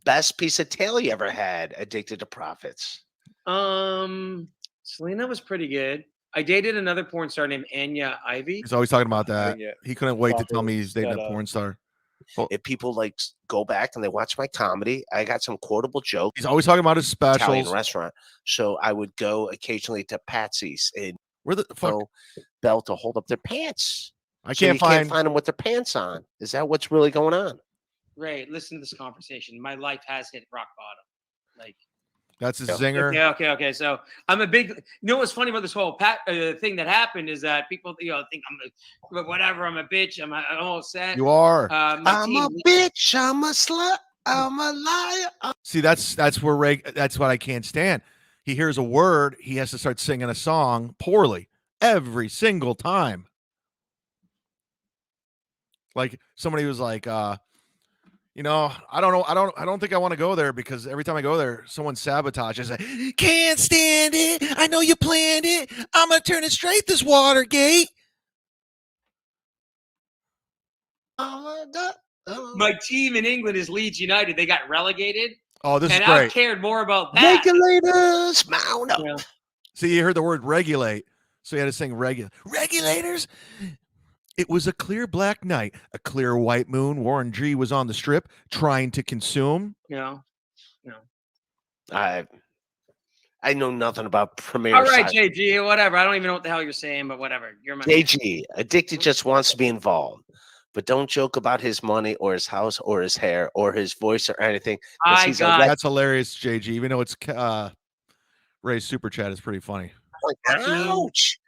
best piece of tail you ever had? Addicted to Profits. Selena was pretty good. I dated another porn star named Anya Ivy. He's always talking about that. He couldn't wait to tell me he's dating a porn star. If people like go back and they watch my comedy, I got some quotable jokes. He's always talking about his specials. Italian restaurant. So I would go occasionally to Patsy's and where the fuck Bell to hold up their pants. I can't find them with their pants on. Is that what's really going on? Ray, listen to this conversation. My life has hit rock bottom. Like, that's a zinger. Okay. So I'm a big. You know what's funny about this whole thing that happened is that people, think I'm whatever. I'm a bitch. I'm all set. You are. I'm a bitch. I'm a slut. I'm a liar. See, that's where Ray. That's what I can't stand. He hears a word, he has to start singing a song poorly every single time. Like somebody was like, I don't know. I don't think I want to go there because every time I go there, someone sabotages it. Can't stand it. I know you planned it. I'm going to turn it straight this Watergate. My team in England is Leeds United. They got relegated. Oh, this is great. I've cared more about that. Regulators, mount up. Yeah. See, you heard the word regulate. So you had to sing regulators. It was a clear black night, a clear white moon. Warren G was on the strip trying to consume. No. I know nothing about Premier. All right, JG, whatever. I don't even know what the hell you're saying, but whatever. You're my JG. Addicted just wants to be involved, but don't joke about his money or his house or his hair or his voice or anything. That's hilarious, JG. Even though it's Ray's super chat is pretty funny. Like, ouch,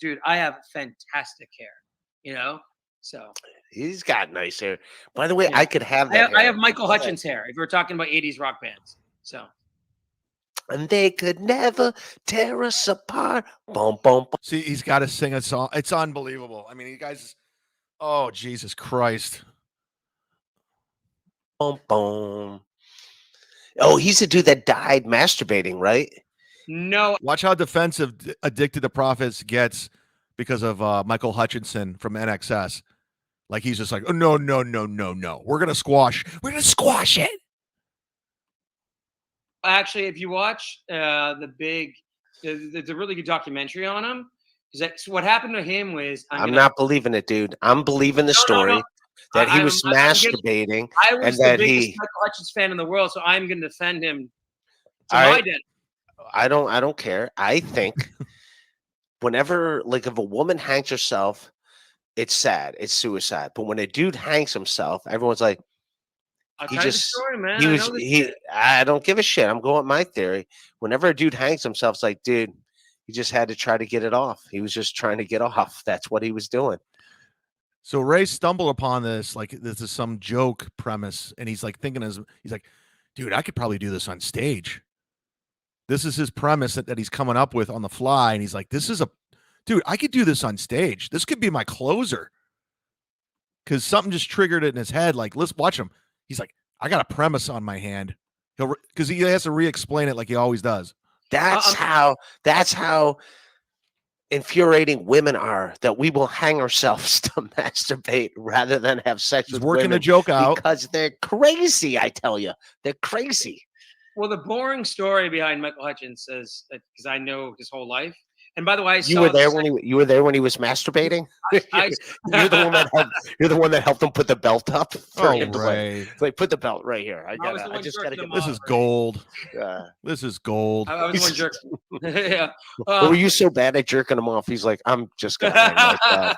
Dude, I have fantastic hair, so he's got nice hair. By the way, I could have that. I have Michael Hutchins hair. If we're talking about 80s rock bands, so. And they could never tear us apart. Boom, boom, boom. See, he's got to sing a song. It's unbelievable. I mean, you guys, oh, Jesus Christ. Boom, boom. Oh, he's the dude that died masturbating, right? No. Watch how defensive Addicted to Profits gets because of Michael Hutchinson from NXS. Like, he's just like, oh, no. We're going to squash it. Actually, if you watch the really good documentary on him, so what happened to him was I'm not believing it, dude. I'm believing the story that he was masturbating. I was the biggest Michael Hutchins fan in the world, so I'm going to defend him to my death. I don't care. I think whenever, like, if a woman hangs herself, it's sad. It's suicide. But when a dude hangs himself, everyone's like, I don't give a shit. I'm going with my theory. Whenever a dude hangs himself, it's like, dude, he just had to try to get it off. He was just trying to get off. That's what he was doing. So Ray stumbled upon this, like this is some joke premise, and he's like thinking, he's like, dude, I could probably do this on stage. This is his premise that he's coming up with on the fly, and he's like, dude, I could do this on stage. This could be my closer. Because something just triggered it in his head. Like, let's watch him. He's like, I got a premise on my hand. Because he has to re-explain it like he always does. That's how infuriating women are, that we will hang ourselves to masturbate rather than have sex with working women the joke out because they're crazy. I tell you, they're crazy. Well, the boring story behind Michael Hutchins says that because I know his whole life. And by the way, I You saw were there this. when you were there when he was masturbating. I, You're the one that helped. You're the one that helped him put the belt up for Oh, him to like. Ray. It's like put the belt right here. I was the I one just jerking gotta get. him This off, is right? gold. Uh, This is gold. I was the one jerking. Yeah. or were you so bad at jerking him off? He's like, I'm just gonna hang myself.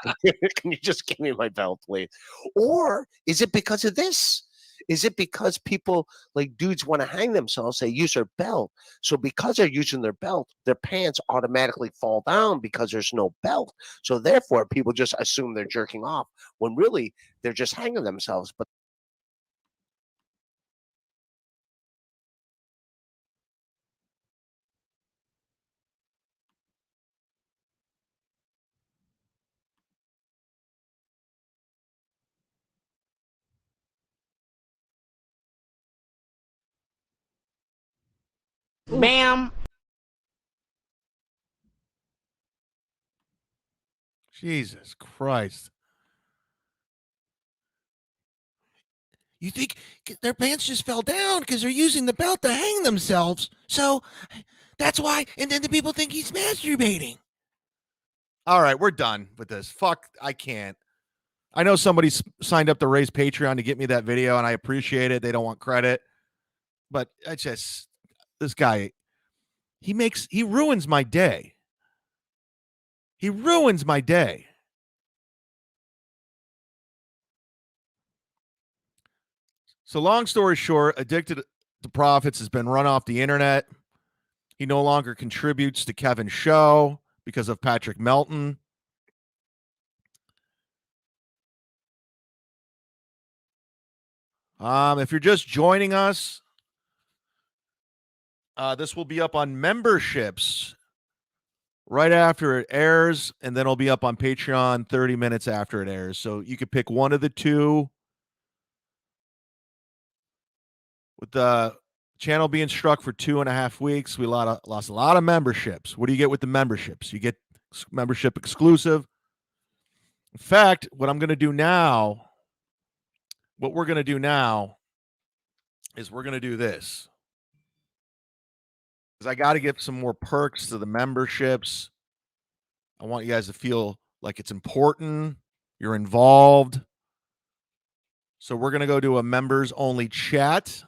Can you just give me my belt, please? Or is it because of this? Is it because people like dudes want to hang themselves? They use their belt. So because they're using their belt, their pants automatically fall down because there's no belt. So therefore, people just assume they're jerking off when really they're just hanging themselves. But Bam. Jesus Christ. You think their pants just fell down because they're using the belt to hang themselves. So that's why. And then the people think he's masturbating. All right, we're done with this. Fuck, I can't. I know somebody signed up to raise Patreon to get me that video, and I appreciate it. They don't want credit. But I just, this guy, he ruins my day. He ruins my day. So long story short, Addicted to Profits has been run off the internet. He no longer contributes to Kevin's show because of Patrick Melton. If you're just joining us, this will be up on memberships right after it airs, and then it'll be up on Patreon 30 minutes after it airs. So you could pick one of the two. With the channel being struck for 2.5 weeks, we lost a lot of memberships. What do you get with the memberships? You get membership exclusive. In fact, what we're going to do now is we're going to do this. Because I got to give some more perks to the memberships. I want you guys to feel like it's important. You're involved. So we're going to go to a members only chat.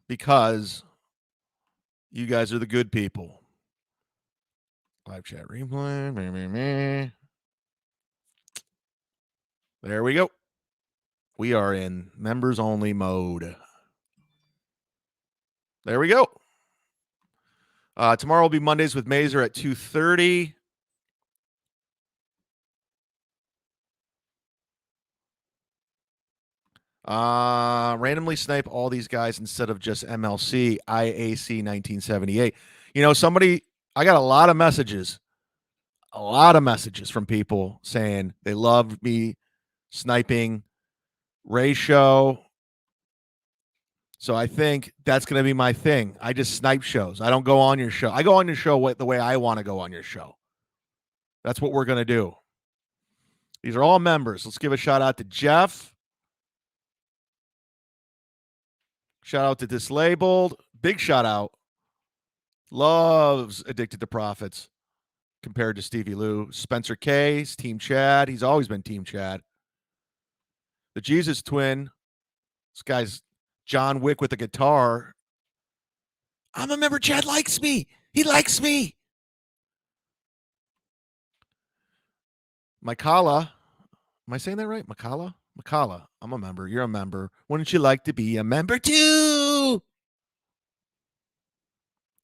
Because you guys are the good people. Live chat replay. There we go. We are in members only mode. There we go. Tomorrow will be Mondays with Mazer at 2:30. Randomly snipe all these guys instead of just MLC, IAC 1978. You know, I got a lot of messages from people saying they loved me sniping Ray show. So I think that's going to be my thing. I just snipe shows. I don't go on your show. I go on your show the way I want to go on your show. That's what we're going to do. These are all members. Let's give a shout out to Jeff. Shout out to Dislabeled. Big shout out. Loves Addicted to Profits compared to Stevie Lou. Spencer K. Team Chad. He's always been Team Chad. The Jesus Twin. This guy's John Wick with a guitar. I'm a member. Chad likes me. He likes me. Mikala. Am I saying that right? Mikala? Mikala. I'm a member. You're a member. Wouldn't you like to be a member too?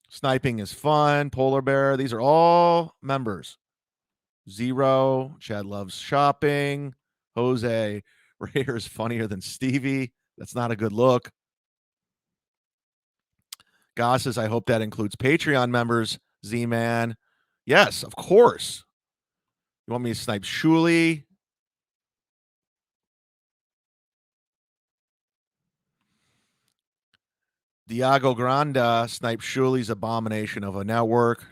Sniping is fun. Polar Bear. These are all members. Zero. Chad loves shopping. Jose. Rayer is funnier than Stevie. That's not a good look. Goss says, I hope that includes Patreon members. Z-Man. Yes, of course. You want me to snipe Shuli? Diago Granda snipe Shuli's abomination of a network.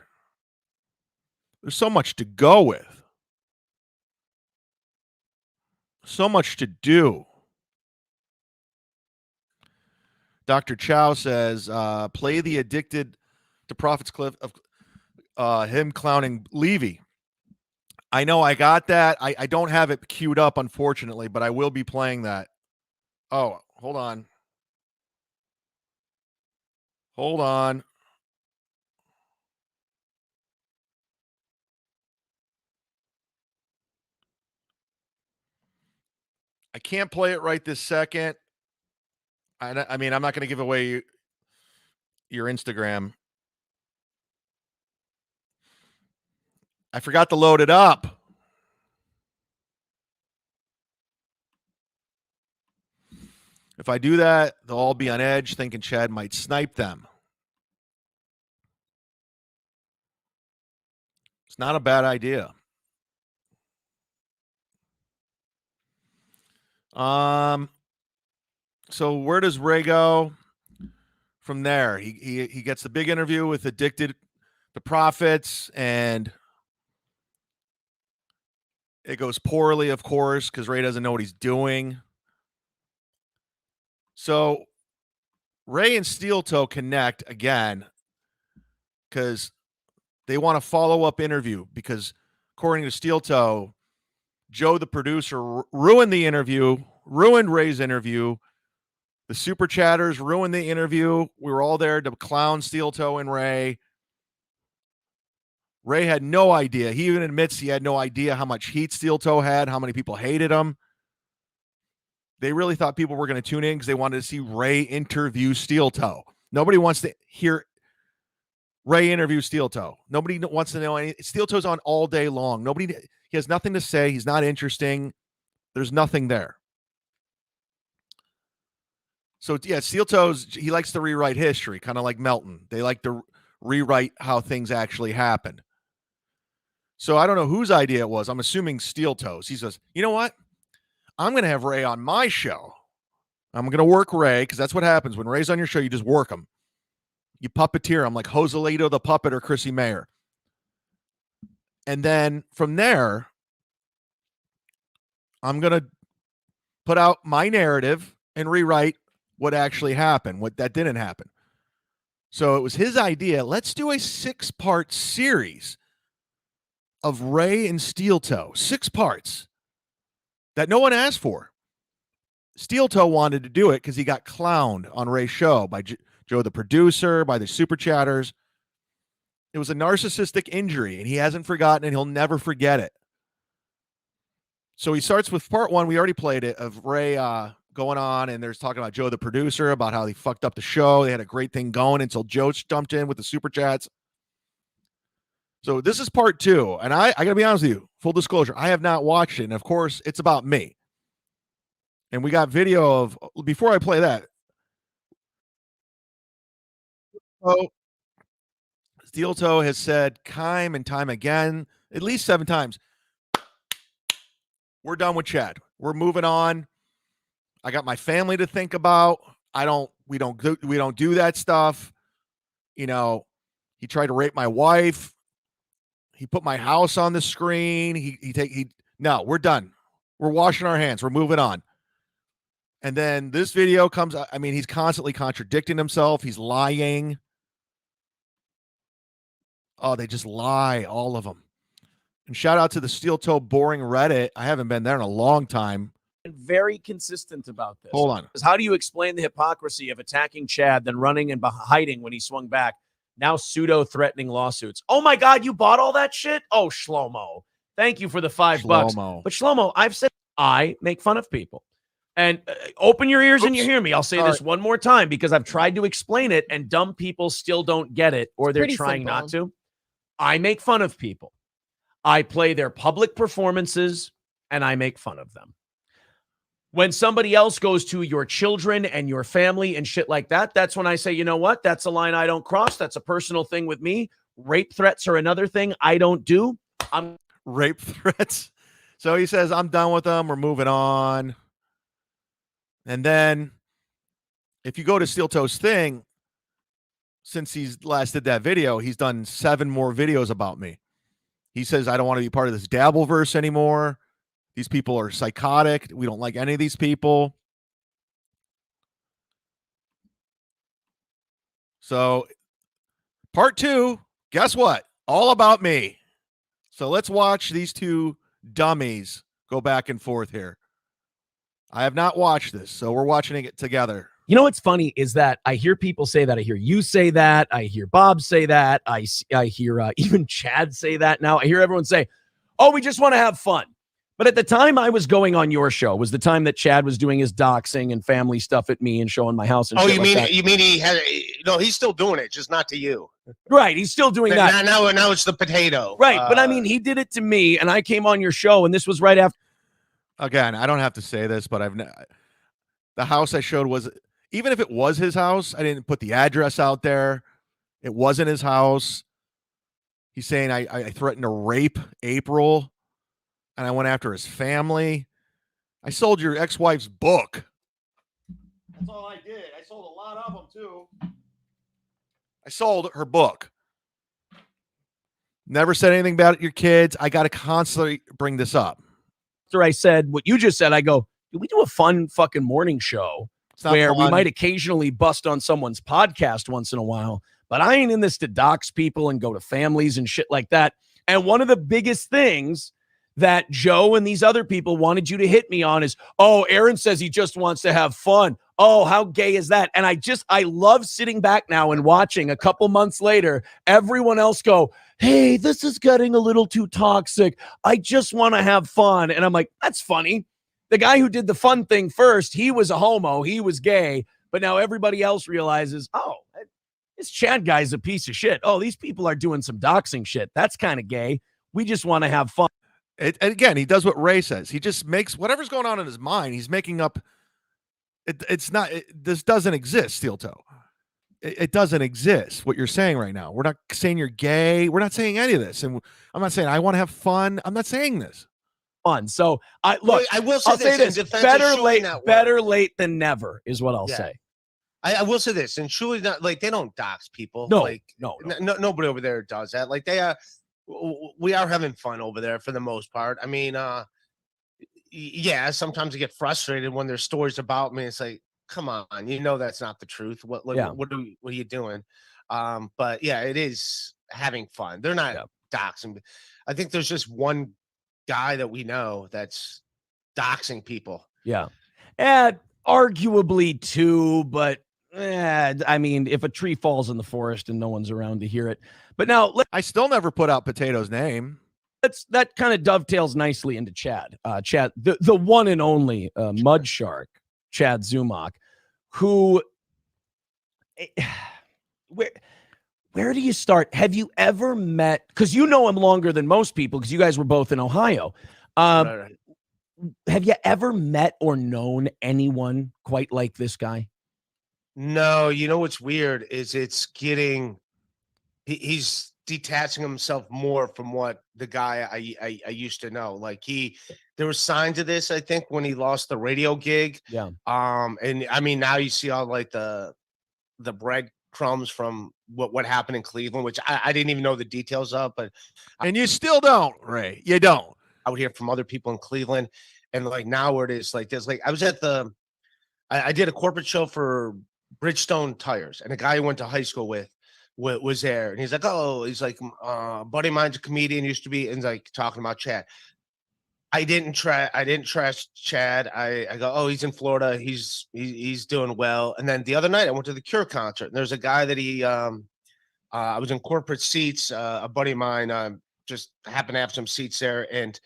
There's so much to go with. So much to do. Dr. Chow says, play the Addicted to Profits clip of him clowning Levy. I know I got that. I don't have it queued up, unfortunately, but I will be playing that. Oh, hold on. Hold on. I can't play it right this second. I mean, I'm not going to give away your Instagram. I forgot to load it up. If I do that, they'll all be on edge thinking Chad might snipe them. It's not a bad idea. So where does Ray go from there? He gets the big interview with Addicted to Profits, and it goes poorly, of course, because Ray doesn't know what he's doing. So Ray and Steel Toe connect again because they want a follow-up interview, because according to Steel Toe, Joe, the producer, ruined the interview, ruined Ray's interview. The super chatters ruined the interview. We were all there to clown Steel Toe and Ray. Ray had no idea. He even admits he had no idea how much heat Steel Toe had, how many people hated him. They really thought people were going to tune in because they wanted to see Ray interview Steel Toe. Nobody wants to hear Ray interview Steel Toe. Nobody wants to know anything. Steel Toe's on all day long. He has nothing to say. He's not interesting. There's nothing there. So, yeah, Steel Toe's, he likes to rewrite history, kind of like Melton. They like to rewrite how things actually happened. So I don't know whose idea it was. I'm assuming Steel Toe's. He says, you know what? I'm going to have Ray on my show. I'm going to work Ray, because that's what happens. When Ray's on your show, you just work him. You puppeteer him like Joselito the Puppet or Chrissy Mayer. And then from there, I'm going to put out my narrative and rewrite what actually happened, what that didn't happen. So it was his idea. Let's do a 6-part series of Ray and Steel Toe. 6 parts that no one asked for. Steel Toe wanted to do it because he got clowned on Ray's show by Joe, the producer, by the super chatters. It was a narcissistic injury, and he hasn't forgotten, and he'll never forget it. So he starts with part 1. We already played it, of Ray going on, and there's talking about Joe, the producer, about how he fucked up the show. They had a great thing going until Joe jumped in with the super chats. So this is part 2, and I got to be honest with you, full disclosure, I have not watched it, and of course, it's about me. And we got video of, before I play that, Steel Toe has said time and time again, at least 7 times, we're done with Chad. We're moving on. I got my family to think about. We don't do that stuff. You know, he tried to rape my wife. He put my house on the screen. No, we're done. We're washing our hands. We're moving on. And then this video comes. I mean, he's constantly contradicting himself. He's lying. Oh, they just lie, all of them. And shout out to the Steel Toe Boring Reddit. I haven't been there in a long time. Very consistent about this. Hold on. How do you explain the hypocrisy of attacking Chad, then running and hiding when he swung back? Now pseudo-threatening lawsuits. Oh, my God, you bought all that shit? Oh, Shlomo. Thank you for the $5. But Shlomo, I've said I make fun of people. And open your ears and you hear me. I'll say this one more time because I've tried to explain it and dumb people still don't get it, or they're trying not to. I make fun of people. I play their public performances and I make fun of them. When somebody else goes to your children and your family and shit like that, that's when I say, you know what? That's a line I don't cross. That's a personal thing with me. Rape threats are another thing I don't do. Rape threats. So he says, I'm done with them. We're moving on. And then if you go to Steel Toe's thing, since he's last did that video, he's done 7 more videos about me. He says, I don't want to be part of this Dabbleverse anymore. These people are psychotic. We don't like any of these people. So part 2, guess what? All about me. So let's watch these two dummies go back and forth here. I have not watched this, so we're watching it together. You know what's funny is that I hear people say that. I hear you say that. I hear Bob say that. I hear even Chad say that now. I hear everyone say, oh, we just want to have fun. But at the time I was going on your show was the time that Chad was doing his doxing and family stuff at me and showing my house. And oh, shit you like mean that. you mean he had? No, he's still doing it, just not to you. Right? He's still doing that. Now it's the potato. Right, but I mean, he did it to me, and I came on your show, and this was right after. Again, I don't have to say this, but the house I showed was, even if it was his house, I didn't put the address out there. It wasn't his house. He's saying I threatened to rape April, and I went after his family. I sold your ex-wife's book. That's all I did. I sold a lot of them, too. I sold her book. Never said anything about your kids. I got to constantly bring this up. After I said what you just said, I go, do we do a fun fucking morning show where we might occasionally bust on someone's podcast once in a while, but I ain't in this to dox people and go to families and shit like that. And one of the biggest things that Joe and these other people wanted you to hit me on is, oh, Aaron says he just wants to have fun. Oh, how gay is that? And I love sitting back now and watching a couple months later, everyone else go, hey, this is getting a little too toxic. I just want to have fun. And I'm like, that's funny. The guy who did the fun thing first, he was a homo. He was gay. But now everybody else realizes, oh, this Chad guy's a piece of shit. Oh, these people are doing some doxing shit. That's kind of gay. We just want to have fun. And again, he does what Ray says. He just makes whatever's going on in his mind. He's making up. This doesn't exist, Steel Toe. It doesn't exist. What you're saying right now. We're not saying you're gay. We're not saying any of this. And I'm not saying I want to have fun. I'm not saying this. Fun. So I will say I'll say this. Better late than never is what I'll say. I will say this, and truly, not like they don't dox people. No, like no. Nobody over there does that. Like they are. We are having fun over there for the most part. I mean, yeah, sometimes I get frustrated when there's stories about me. It's like, come on, that's not the truth. What are you doing? But yeah, it is having fun. They're not doxing. I think there's just one guy that we know that's doxing people. Yeah. And arguably two, but I mean, if a tree falls in the forest and no one's around to hear it. But now I still never put out Potato's name. That kind of dovetails nicely into Chad. Chad, the one and only mud shark, Chad Zumock, who where do you start? Have you ever met, because you know him longer than most people because you guys were both in Ohio. Right. Have you ever met or known anyone quite like this guy? No, what's weird is it's getting he's detaching himself more from what the guy I used to know. Like there were signs of this, I think, when he lost the radio gig. Yeah. And I mean, now you see all like the breadcrumbs from what happened in Cleveland, which I didn't even know the details of, but and you still don't, Ray. You don't. I would hear from other people in Cleveland, and like now where it is like there's like I was at I did a corporate show for Bridgestone Tires, and a guy I went to high school with was there, and he's like, a buddy of mine's a comedian, used to be, and like talking about Chad. I didn't trash Chad. I go, oh, he's in Florida, he's doing well. And then the other night I went to the Cure concert, and there's a guy that I was in corporate seats, a buddy of mine just happened to have some seats there, and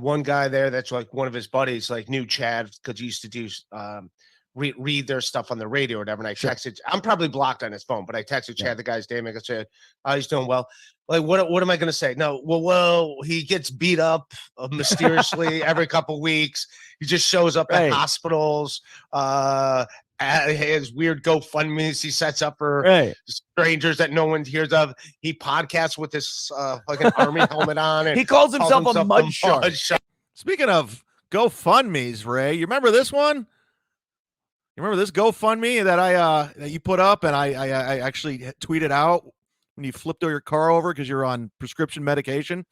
one guy there that's like one of his buddies like knew Chad because he used to do read their stuff on the radio or whatever. And I texted, I'm probably blocked on his phone, but I texted Chad, the guy's name. I said, oh, he's doing well. Like, what am I going to say? No, well, he gets beat up mysteriously every couple weeks. He just shows up at hospitals. His weird GoFundMes he sets up for strangers that no one hears of. He podcasts with this fucking army helmet on. And he calls himself a mud shark. Speaking of GoFundMes, Ray, you remember this one? You remember this GoFundMe that you put up and I actually tweeted out when you flipped your car over because you're on prescription medication?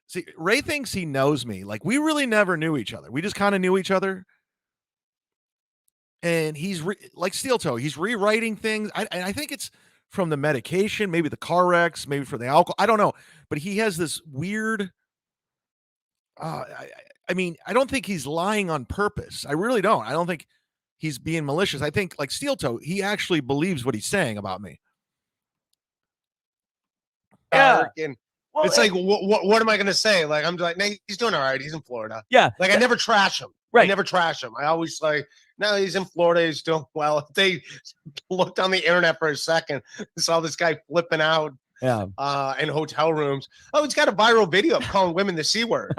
See, Ray thinks he knows me. Like, we really never knew each other. We just kind of knew each other. and he's like Steel Toe. He's rewriting things. I think it's from the medication, maybe the car wrecks, maybe for the alcohol. I don't know, but he has this weird. I mean, I don't think he's lying on purpose. I really don't. I don't think he's being malicious. I think, like Steel Toe, he actually believes what he's saying about me. Yeah. Well, it's like, what am I going to say? Like, I'm like, nah, he's doing all right. He's in Florida. Yeah. Like, I never trash him. Right. I never trash him. I always like, no, he's in Florida. He's doing well. If they looked on the internet for a second, saw this guy flipping out in hotel rooms. Oh, he's got a viral video of calling women the C words.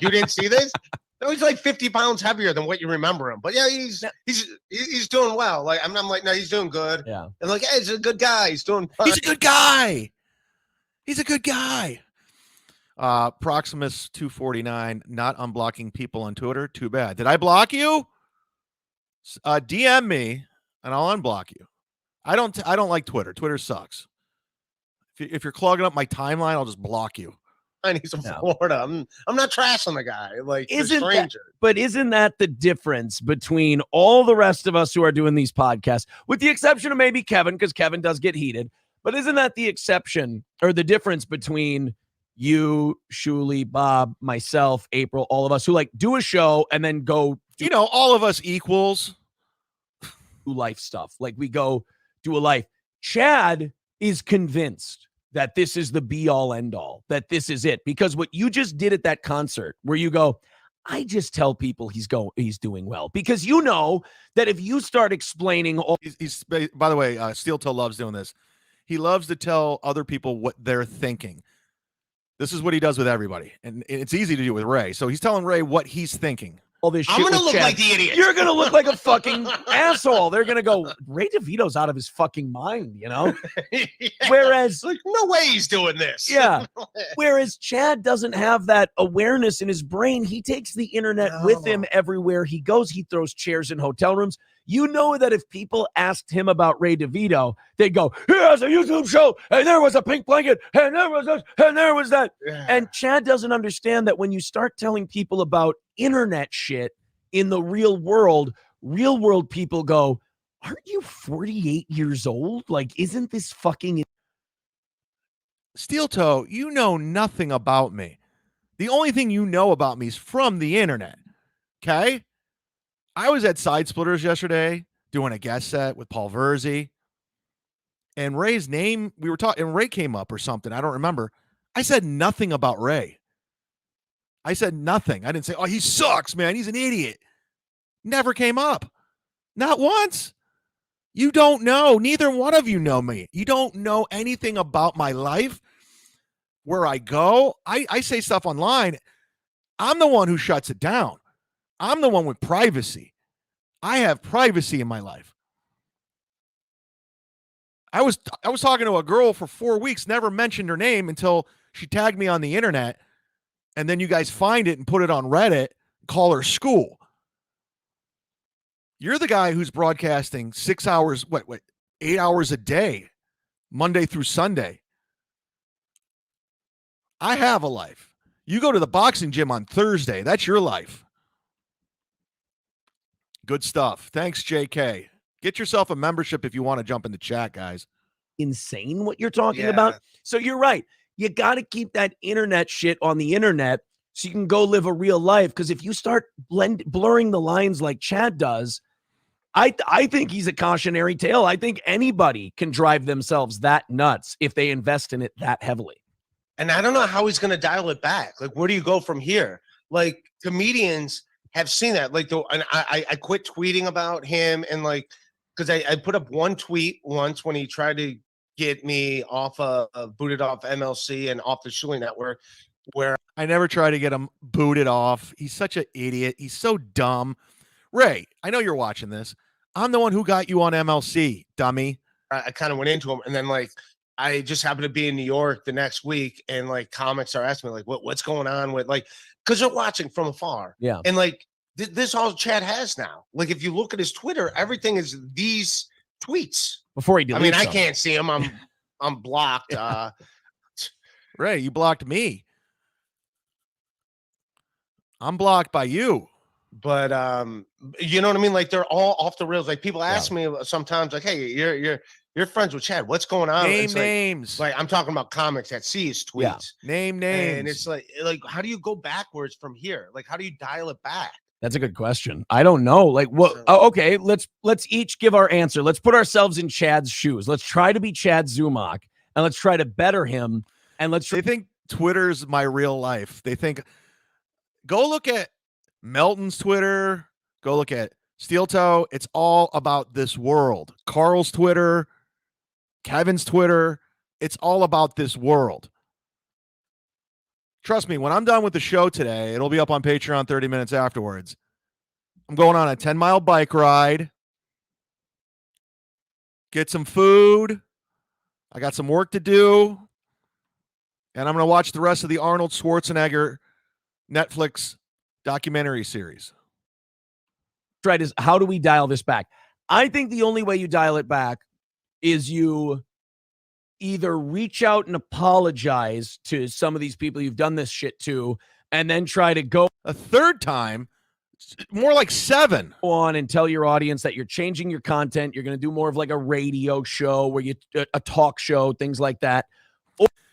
You didn't see this? No, he's like 50 pounds heavier than what you remember him. But yeah, he's doing well. Like I'm like, no, he's doing good. Yeah. And like, hey, he's a good guy. He's doing fine. He's a good guy. He's a good guy. Proximus 249, not unblocking people on Twitter. Too bad. Did I block you? DM me and I'll unblock you. I don't like Twitter. Twitter sucks. If you're clogging up my timeline, I'll just block you. And he's in Florida. I'm not trashing the guy. Like isn't a stranger. But isn't that the difference between all the rest of us who are doing these podcasts, with the exception of maybe Kevin, because Kevin does get heated. But isn't that the exception or the difference between you, Shuli, Bob, myself, April, all of us who like do a show and then go, all of us equals do life stuff. Like we go do a life. Chad is convinced that this is the be all end all, that this is it. Because what you just did at that concert where you go, I just tell people he's doing well, because you know that if you start explaining all he's by the way, Steel Toe loves doing this. He loves to tell other people what they're thinking. This is what he does with everybody. And it's easy to do with Ray. So he's telling Ray what he's thinking. All this shit. I'm going to look Chad. like the idiot. You're going to look like a fucking asshole. They're going to go, Ray DeVito's out of his fucking mind, Yeah. Whereas, like, no way he's doing this. Yeah. Whereas Chad doesn't have that awareness in his brain. He takes the internet with him everywhere he goes. He throws chairs in hotel rooms. You know that if people asked him about Ray DeVito, they'd go, he has a YouTube show, and there was a pink blanket, and there was this, and there was that. Yeah. And Chad doesn't understand that when you start telling people about internet shit in the real world people go, aren't you 48 years old? Like, isn't this fucking... Steel Toe, you know nothing about me. The only thing you know about me is from the internet, okay? I was at Side Splitters yesterday doing a guest set with Paul Verzi, and Ray's name, we were talking, and Ray came up or something. I don't remember. I said nothing about Ray. I said nothing. I didn't say, oh, he sucks, man. He's an idiot. Never came up. Not once. You don't know. Neither one of you know me. You don't know anything about my life, where I go. I say stuff online. I'm the one who shuts it down. I'm the one with privacy. I have privacy in my life. I was talking to a girl for 4 weeks, never mentioned her name until she tagged me on the internet, and then you guys find it and put it on Reddit, call her school. You're the guy who's broadcasting 6 hours, 8 hours a day, Monday through Sunday. I have a life. You go to the boxing gym on Thursday. That's your life. Good stuff. Thanks, JK. Get yourself a membership if you want to jump in the chat, guys. Insane what you're talking about. So you're right. You got to keep that internet shit on the internet so you can go live a real life. Because if you start blurring the lines like Chad does, I think he's a cautionary tale. I think anybody can drive themselves that nuts if they invest in it that heavily. And I don't know how he's going to dial it back. Like, where do you go from here? Like, comedians have seen that. Like, and I quit tweeting about him, and like, because I put up one tweet once when he tried to get me off booted off MLC and off the Shuli Network, where I never tried to get him booted off. He's such an idiot. He's so dumb. Ray, I know you're watching this. I'm the one who got you on MLC, dummy. I kind of went into him, and then like I just happened to be in New York the next week, and like comics are asking me like, what's going on with, like, because they're watching from afar. Yeah. And like this all Chad has now. Like, if you look at his Twitter, everything is these tweets. Before he deletes I mean, I them. can't see him. I'm blocked. Ray, you blocked me. I'm blocked by you. But you know what I mean? Like they're all off the rails. Like people ask me sometimes, like, "Hey, you're friends with Chad? What's going on?" Name It's names. like I'm talking about comics that see his tweets. Name names. And it's like how do you go backwards from here? Like how do you dial it back? That's a good question. I don't know. Like what? Okay, let's each give our answer. Let's put ourselves in Chad's shoes. Let's try to be Chad Zumock, and let's try to better him. And they think Twitter's my real life. They think go look at Melton's Twitter. Go look at Steel Toe. It's all about this world. Carl's Twitter, Kevin's Twitter. It's all about this world. Trust me, when I'm done with the show today, it'll be up on Patreon 30 minutes afterwards. I'm going on a 10-mile bike ride. Get some food. I got some work to do. And I'm going to watch the rest of the Arnold Schwarzenegger Netflix documentary series. Right, is how do we dial this back? I think the only way you dial it back is you either reach out and apologize to some of these people you've done this shit to, and then try to go a third time, more like 7 on and tell your audience that you're changing your content. You're going to do more of like a radio show where a talk show, things like that.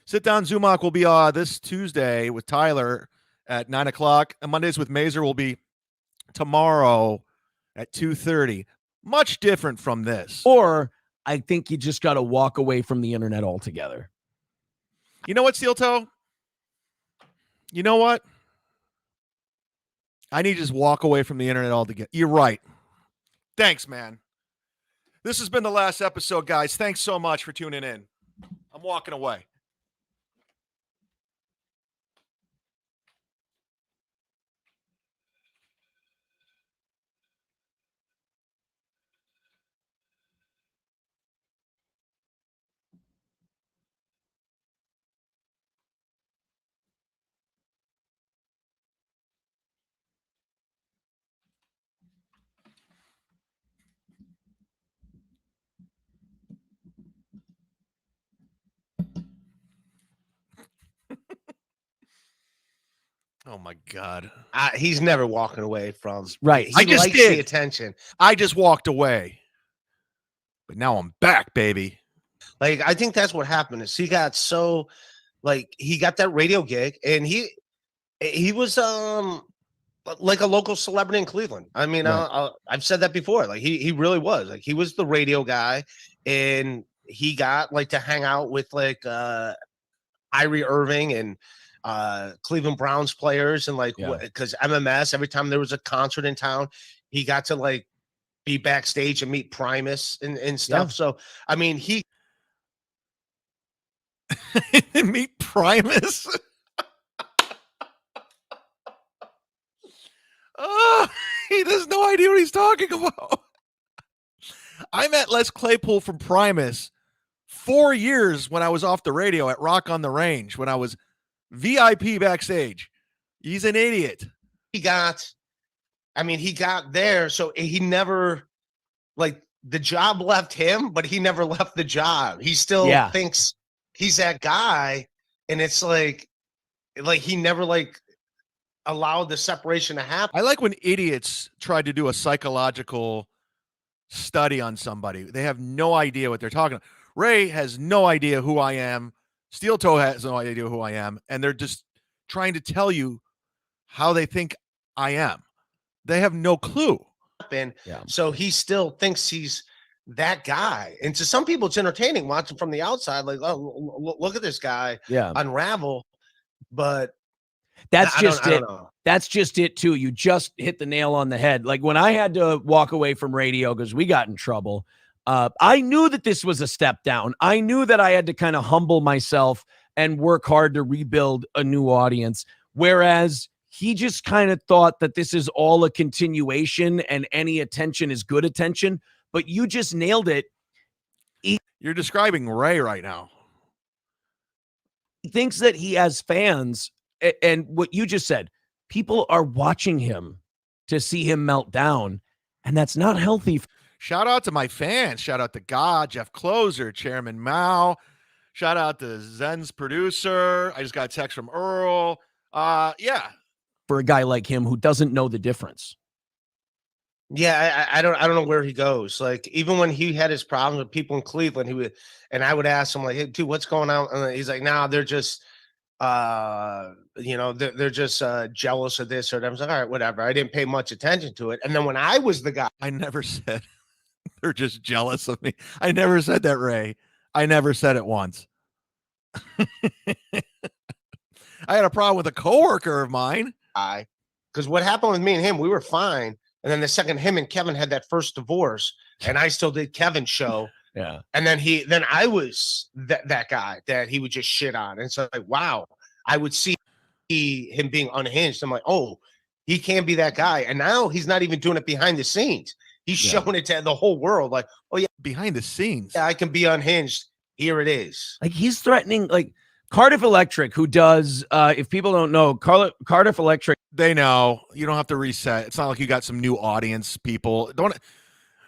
Sit Down Zumock will be this Tuesday with Tyler at 9:00, and Mondays with Mazer will be tomorrow at 2:30. Much different from this. Or I think you just got to walk away from the internet altogether. You know what, Steel Toe? You know what? I need to just walk away from the internet altogether. You're right. Thanks, man. This has been the last episode, guys. Thanks so much for tuning in. I'm walking away. Oh my God. He's never walking away from right. I just did the attention. I just walked away. But now I'm back, baby. Like I think that's what happened is he got so like he got that radio gig and he was like a local celebrity in Cleveland. I mean, right. I've said that before. Like he really was. Like he was the radio guy and he got like to hang out with like Kyrie Irving and Cleveland Browns players and like because MMS every time there was a concert in town, he got to like be backstage and meet Primus and stuff. So I mean, he meet Primus. Oh, he has no idea what he's talking about. I met Les Claypool from Primus 4 years when I was off the radio at Rock on the Range when I was VIP backstage. He's an idiot. He got there. So he never like the job left him, but he never left the job. He still thinks he's that guy. And it's like he never like allowed the separation to happen. I like when idiots try to do a psychological study on somebody. They have no idea what they're talking about. Ray has no idea who I am. Steel Toe has no idea who I am, and they're just trying to tell you how they think I am. They have no clue. So he still thinks he's that guy. And to some people, it's entertaining watching from the outside, like, oh, look at this guy unravel. But that's just it. That's just it, too. You just hit the nail on the head. Like when I had to walk away from radio because we got in trouble, I knew that this was a step down. I knew that I had to kind of humble myself and work hard to rebuild a new audience. Whereas he just kind of thought that this is all a continuation and any attention is good attention. But you just nailed it. You're describing Ray right now. He thinks that he has fans. And what you just said, people are watching him to see him melt down. And that's not healthy. Shout out to my fans. Shout out to God, Jeff Closer, Chairman Mao. Shout out to Zen's producer. I just got a text from Earl. For a guy like him who doesn't know the difference. Yeah, I don't know where he goes. Like even when he had his problems with people in Cleveland, I would ask him like, "Hey, dude, what's going on?" And he's like, "Nah, they're just they're just jealous of this or that." I was like, "All right, whatever." I didn't pay much attention to it. And then when I was the guy, I never said they're just jealous of me. I never said that, Ray. I never said it once. I had a problem with a coworker of mine. Because what happened with me and him, we were fine. And then the second him and Kevin had that first divorce, and I still did Kevin's show. Yeah. And then I was that guy that he would just shit on. And so like, wow, I would see him being unhinged. I'm like, oh, he can't be that guy. And now he's not even doing it behind the scenes. He's showing it to the whole world. Like, oh yeah, behind the scenes. Yeah, I can be unhinged. Here it is. Like he's threatening, like Cardiff Electric, who does, if people don't know, Cardiff Electric. They know. You don't have to reset. It's not like you got some new audience people. Don't.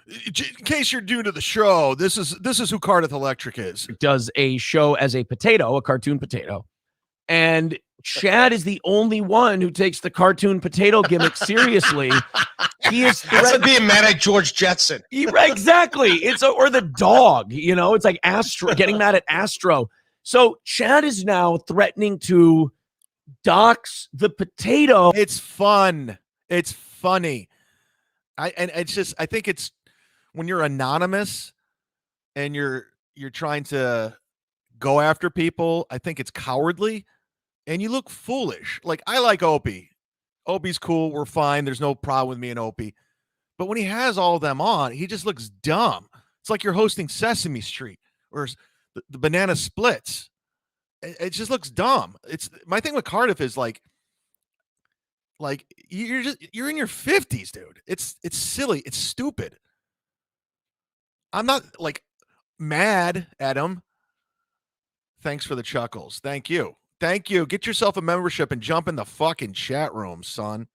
In case you're new to the show, this is who Cardiff Electric is. Does a show as a potato, a cartoon potato. And Chad is the only one who takes the cartoon potato gimmick seriously. He is like being mad at George Jetson. Exactly. Or the dog, it's like Astro, getting mad at Astro. So Chad is now threatening to dox the potato. It's fun. It's funny. I think it's when you're anonymous and you're trying to go after people, I think it's cowardly and you look foolish. Like I like Opie. Opie's cool. We're fine. There's no problem with me and Opie. But when he has all of them on, he just looks dumb. It's like you're hosting Sesame Street or the Banana Splits. It just looks dumb. It's my thing with Cardiff is like you're in your 50s, dude. It's silly. It's stupid. I'm not like mad at him. Thanks for the chuckles. Thank you. Thank you. Get yourself a membership and jump in the fucking chat room, son.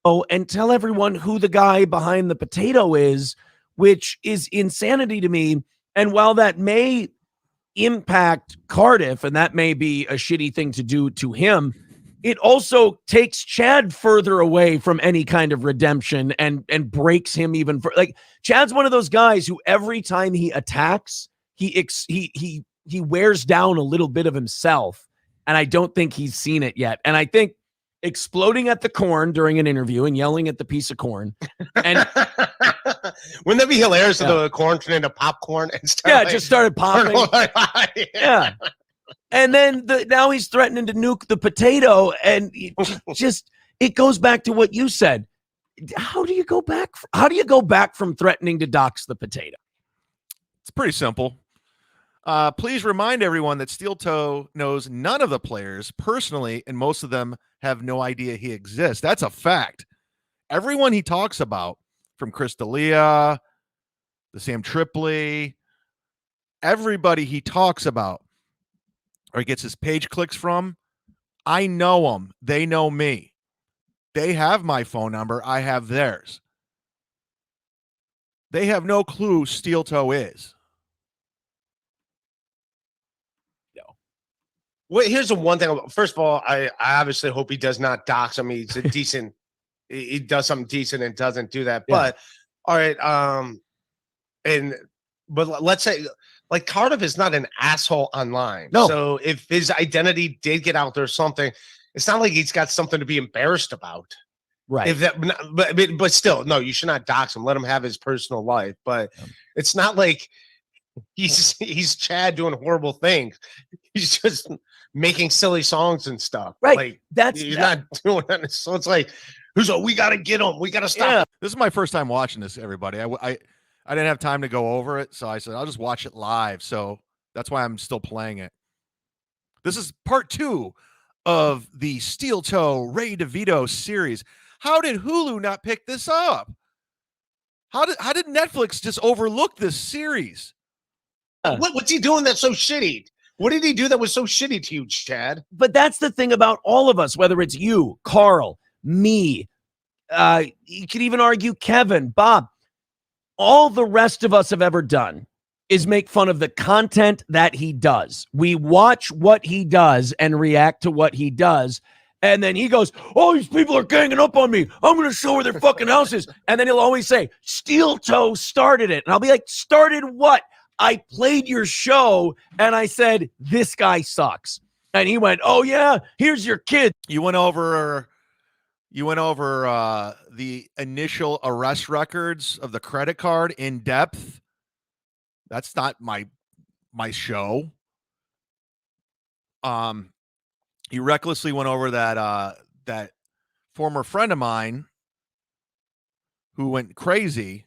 Oh, and tell everyone who the guy behind the potato is, which is insanity to me. And while that may impact Cardiff, and that may be a shitty thing to do to him, it also takes Chad further away from any kind of redemption and breaks him even for like Chad's one of those guys who every time he attacks, he wears down a little bit of himself, and I don't think he's seen it yet. And I think exploding at the corn during an interview and yelling at the piece of corn, and wouldn't that be hilarious if the corn turned into popcorn and just started popping. Yeah. And then now he's threatening to nuke the potato, and it goes back to what you said. How do you go back? How do you go back from threatening to dox the potato? It's pretty simple. Please remind everyone that Steel Toe knows none of the players personally, and most of them have no idea he exists. That's a fact. Everyone he talks about, from Chris D'Elia, the Sam Tripoli, everybody he talks about or gets his page clicks from, I know them. They know me. They have my phone number. I have theirs. They have no clue Steel Toe is. Well, here's the one thing. First of all, I obviously hope he does not dox him. He's a decent. He does something decent and doesn't do that. Yeah. But all right, but let's say like Cardiff is not an asshole online. No. So if his identity did get out there or something, it's not like he's got something to be embarrassed about. Right. If that, but still, no, you should not dox him. Let him have his personal life. But it's not like he's Chad doing horrible things. He's just making silly songs and stuff. Right. Like he's not doing that. So it's like, we got to get him. We got to stop. Yeah. This is my first time watching this, everybody. I didn't have time to go over it, so I said I'll just watch it live. So that's why I'm still playing it. This is part 2 of the Steel Toe Ray DeVito series. How did Hulu not pick this up? How did Netflix just overlook this series? What's he doing that's so shitty? What did he do that was so shitty to you, Chad? But that's the thing about all of us, whether it's you, Carl, me, you could even argue Kevin, Bob. All the rest of us have ever done is make fun of the content that he does. We watch what he does and react to what he does. And then he goes, oh, these people are ganging up on me. I'm going to show where their fucking house is. And then he'll always say, Steel Toe started it. And I'll be like, started what? I played your show and I said, this guy sucks. And he went, oh, yeah, here's your kid. You went over the initial arrest records of the credit card in depth. That's not my show. You recklessly went over that former friend of mine who went crazy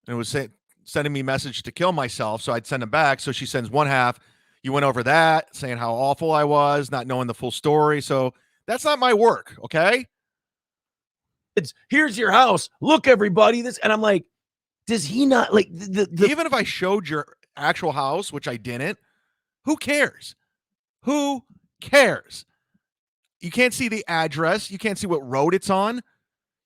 and was sending me a message to kill myself, so I'd send him back. So she sends one half. You went over that, saying how awful I was, not knowing the full story. So that's not my work, okay? It's here's your house. Look, everybody, this. And I'm like, does he not like even if I showed your actual house, which I didn't, who cares? Who cares? You can't see the address. You can't see what road it's on.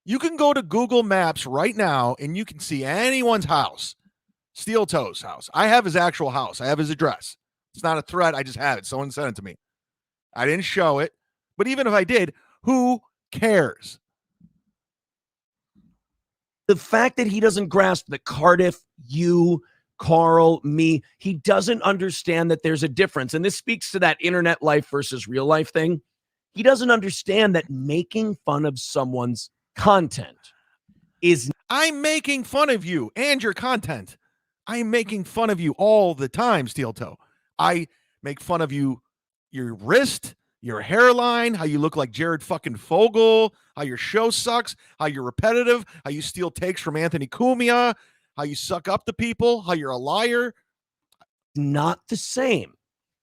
You can go to Google Maps right now and you can see anyone's house. Steel Toe's house. I have his actual house. I have his address. It's not a threat. I just have it. Someone sent it to me. I didn't show it. But even if I did, who cares? The fact that he doesn't grasp that Cardiff, you, Carl, me, he doesn't understand that there's a difference. And this speaks to that internet life versus real life thing. He doesn't understand that making fun of someone's content is. I'm making fun of you and your content. I'm making fun of you all the time, Steel Toe. I make fun of you, your wrist, your hairline, how you look like Jared fucking Fogle, how your show sucks, how you're repetitive, how you steal takes from Anthony Cumia, how you suck up to people, how you're a liar. Not the same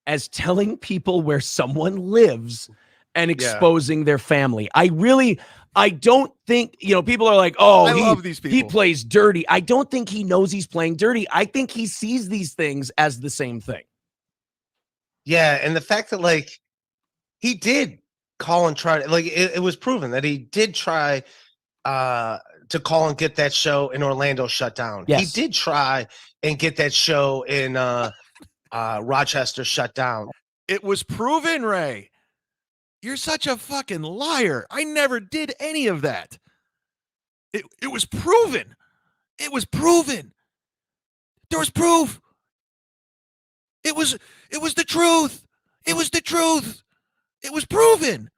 as telling people where someone lives and exposing their family. I don't think, people are like, oh, I love these people. He plays dirty. I don't think he knows he's playing dirty. I think he sees these things as the same thing. Yeah, and the fact that, he did call and try, it was proven that he did try to call and get that show in Orlando shut down. Yes. He did try and get that show in Rochester shut down. It was proven, Ray. You're such a fucking liar. I never did any of that. It was proven. It was proven. There was proof. It was the truth. It was the truth. It was proven.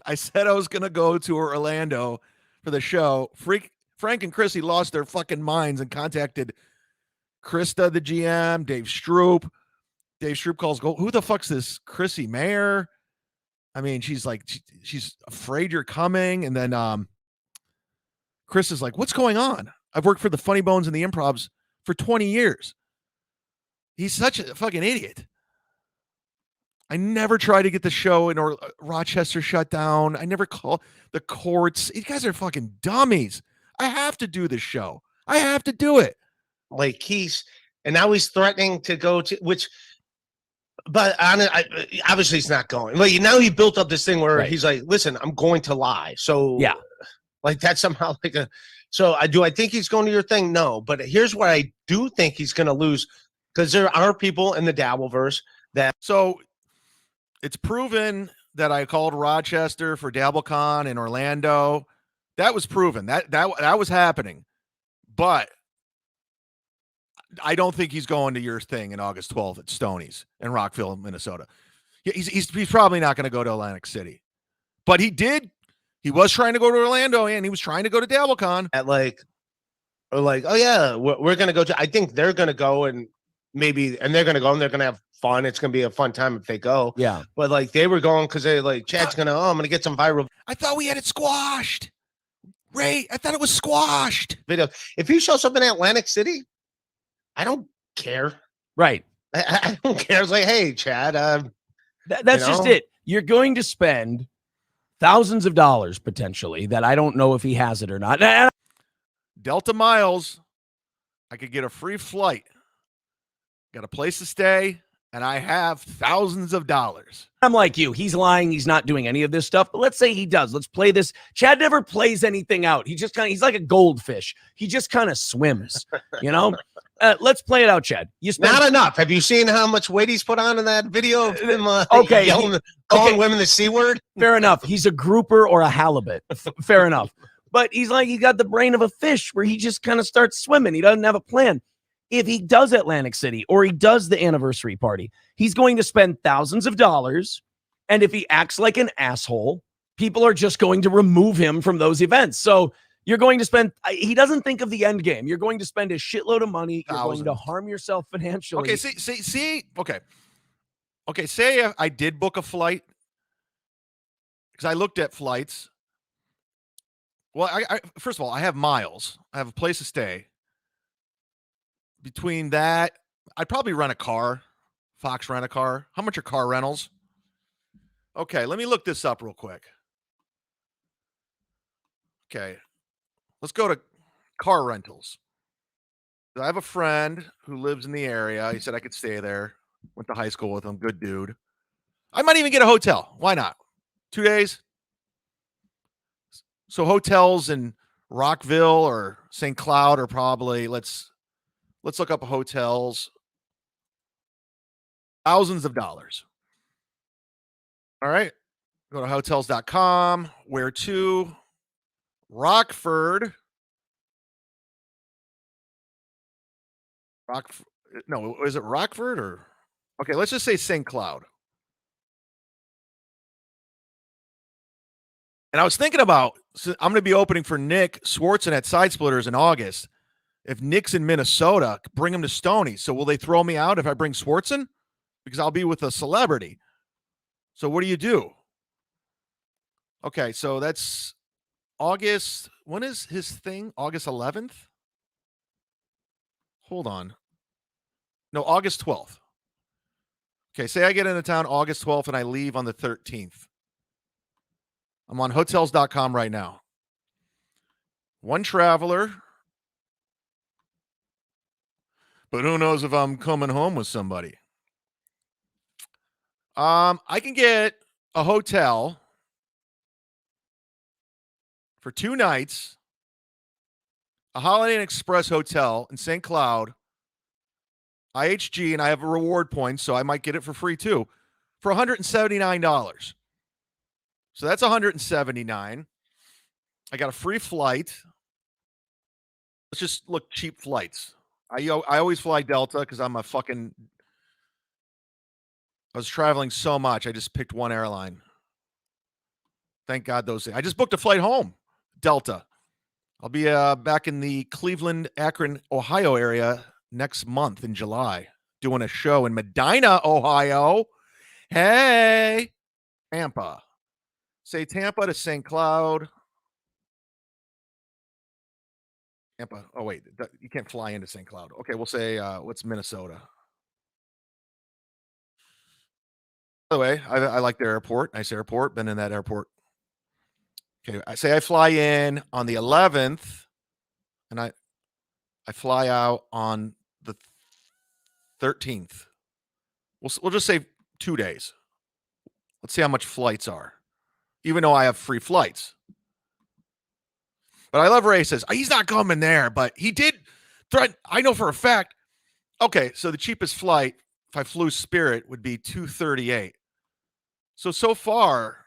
I said I was going to go to Orlando for the show. Frank and Chrissy lost their fucking minds and contacted Krista, the GM, Dave Stroop. Dave Stroop calls, who the fuck's this Chrissy Mayer? I mean, she's like, she's afraid you're coming. And then Chris is like, what's going on? I've worked for the Funny Bones and the Improvs for 20 years. He's such a fucking idiot. I never tried to get the show in Rochester shut down. I never call the courts. You guys are fucking dummies. I have to do this show. I have to do it. And now he's threatening to go to, but obviously he's not going. Now he built up this thing where he's like, listen, I'm going to lie. So yeah, that's somehow so do I think he's going to your thing? No, but here's where I do think he's going to lose, because there are people in the Dabbleverse that. So it's proven that I called Rochester for DabbleCon in Orlando. That was proven. That was happening. But I don't think he's going to your thing in August 12th at Stoney's in Rockville, Minnesota. He's probably not going to go to Atlantic City. But he did. He was trying to go to Orlando, and he was trying to go to DabbleCon. At oh yeah, we're going to go to. I think they're going to go and they're going to go and they're going to have fun. It's going to be a fun time if they go. Yeah. But they were going because they Chad's going to, I'm going to get some viral. I thought we had it squashed. Ray, I thought it was squashed. Video. If he shows up in Atlantic City, I don't care. Right. I don't care. It's like, hey, Chad. That's just it. You're going to spend thousands of dollars potentially that I don't know if he has it or not. Delta Miles, I could get a free flight. Got a place to stay, and I have thousands of dollars. I'm like you. He's lying. He's not doing any of this stuff. But let's say he does. Let's play this. Chad never plays anything out. He's like a goldfish. He just kind of swims, Let's play it out, Chad. You spent Not enough. Have you seen how much weight he's put on in that video of him Okay, calling women the C word? Fair enough. He's a grouper or a halibut. Fair enough. But he's like, he got the brain of a fish where he just kind of starts swimming. He doesn't have a plan. If he does Atlantic City or he does the anniversary party, he's going to spend thousands of dollars. And if he acts like an asshole, people are just going to remove him from those events. So you're going to spend, he doesn't think of the end game. You're going to spend a shitload of money. You're going to harm yourself financially. Okay, see, okay. Okay, say I did book a flight, because I looked at flights. Well, I first of all, I have miles. I have a place to stay. Between that, I'd probably rent a car. Fox rent a car. How much are car rentals? Okay, let me look this up real quick. Okay, let's go to car rentals. I have a friend who lives in the area. He said I could stay there. Went to high school with him. Good dude. I might even get a hotel. Why not? 2 days. So hotels in Rockville or St. Cloud are probably, let's look up hotels. Thousands of dollars. All right. Go to hotels.com. Where to? Rockford. No, is it Rockford or? Okay, let's just say St. Cloud. And I was thinking about, so I'm going to be opening for Nick Swartzen at Side Splitters in August. If Nick's in Minnesota, bring him to Stoney. So will they throw me out if I bring Swartzen? Because I'll be with a celebrity. So what do you do? Okay, so that's August. When is his thing? August 11th? Hold on. No, August 12th. Okay, say I get into town August 12th and I leave on the 13th. I'm on hotels.com right now. One traveler. But who knows if I'm coming home with somebody. I can get a hotel for 2 nights, a Holiday Inn Express hotel in St. Cloud, IHG, and I have a reward point, so I might get it for free too, for $179. So that's $179. I got a free flight. Let's just look cheap flights. I always fly Delta because I was traveling so much. I just picked one airline. Thank God those things. I just booked a flight home, Delta. I'll be back in the Cleveland, Akron, Ohio area next month in July, doing a show in Medina, Ohio. Hey, Tampa. Say Tampa to St. Cloud. Tampa. Oh, wait. You can't fly into St. Cloud. Okay, we'll say, what's Minnesota? By the way, I like their airport. Nice airport. Been in that airport. Okay, I say I fly in on the 11th, and I fly out on the 13th. We'll just say 2 days. Let's see how much flights are, even though I have free flights. But I love Ray says, he's not coming there, but he did threaten. I know for a fact. Okay, so the cheapest flight, if I flew Spirit, would be $238. So far,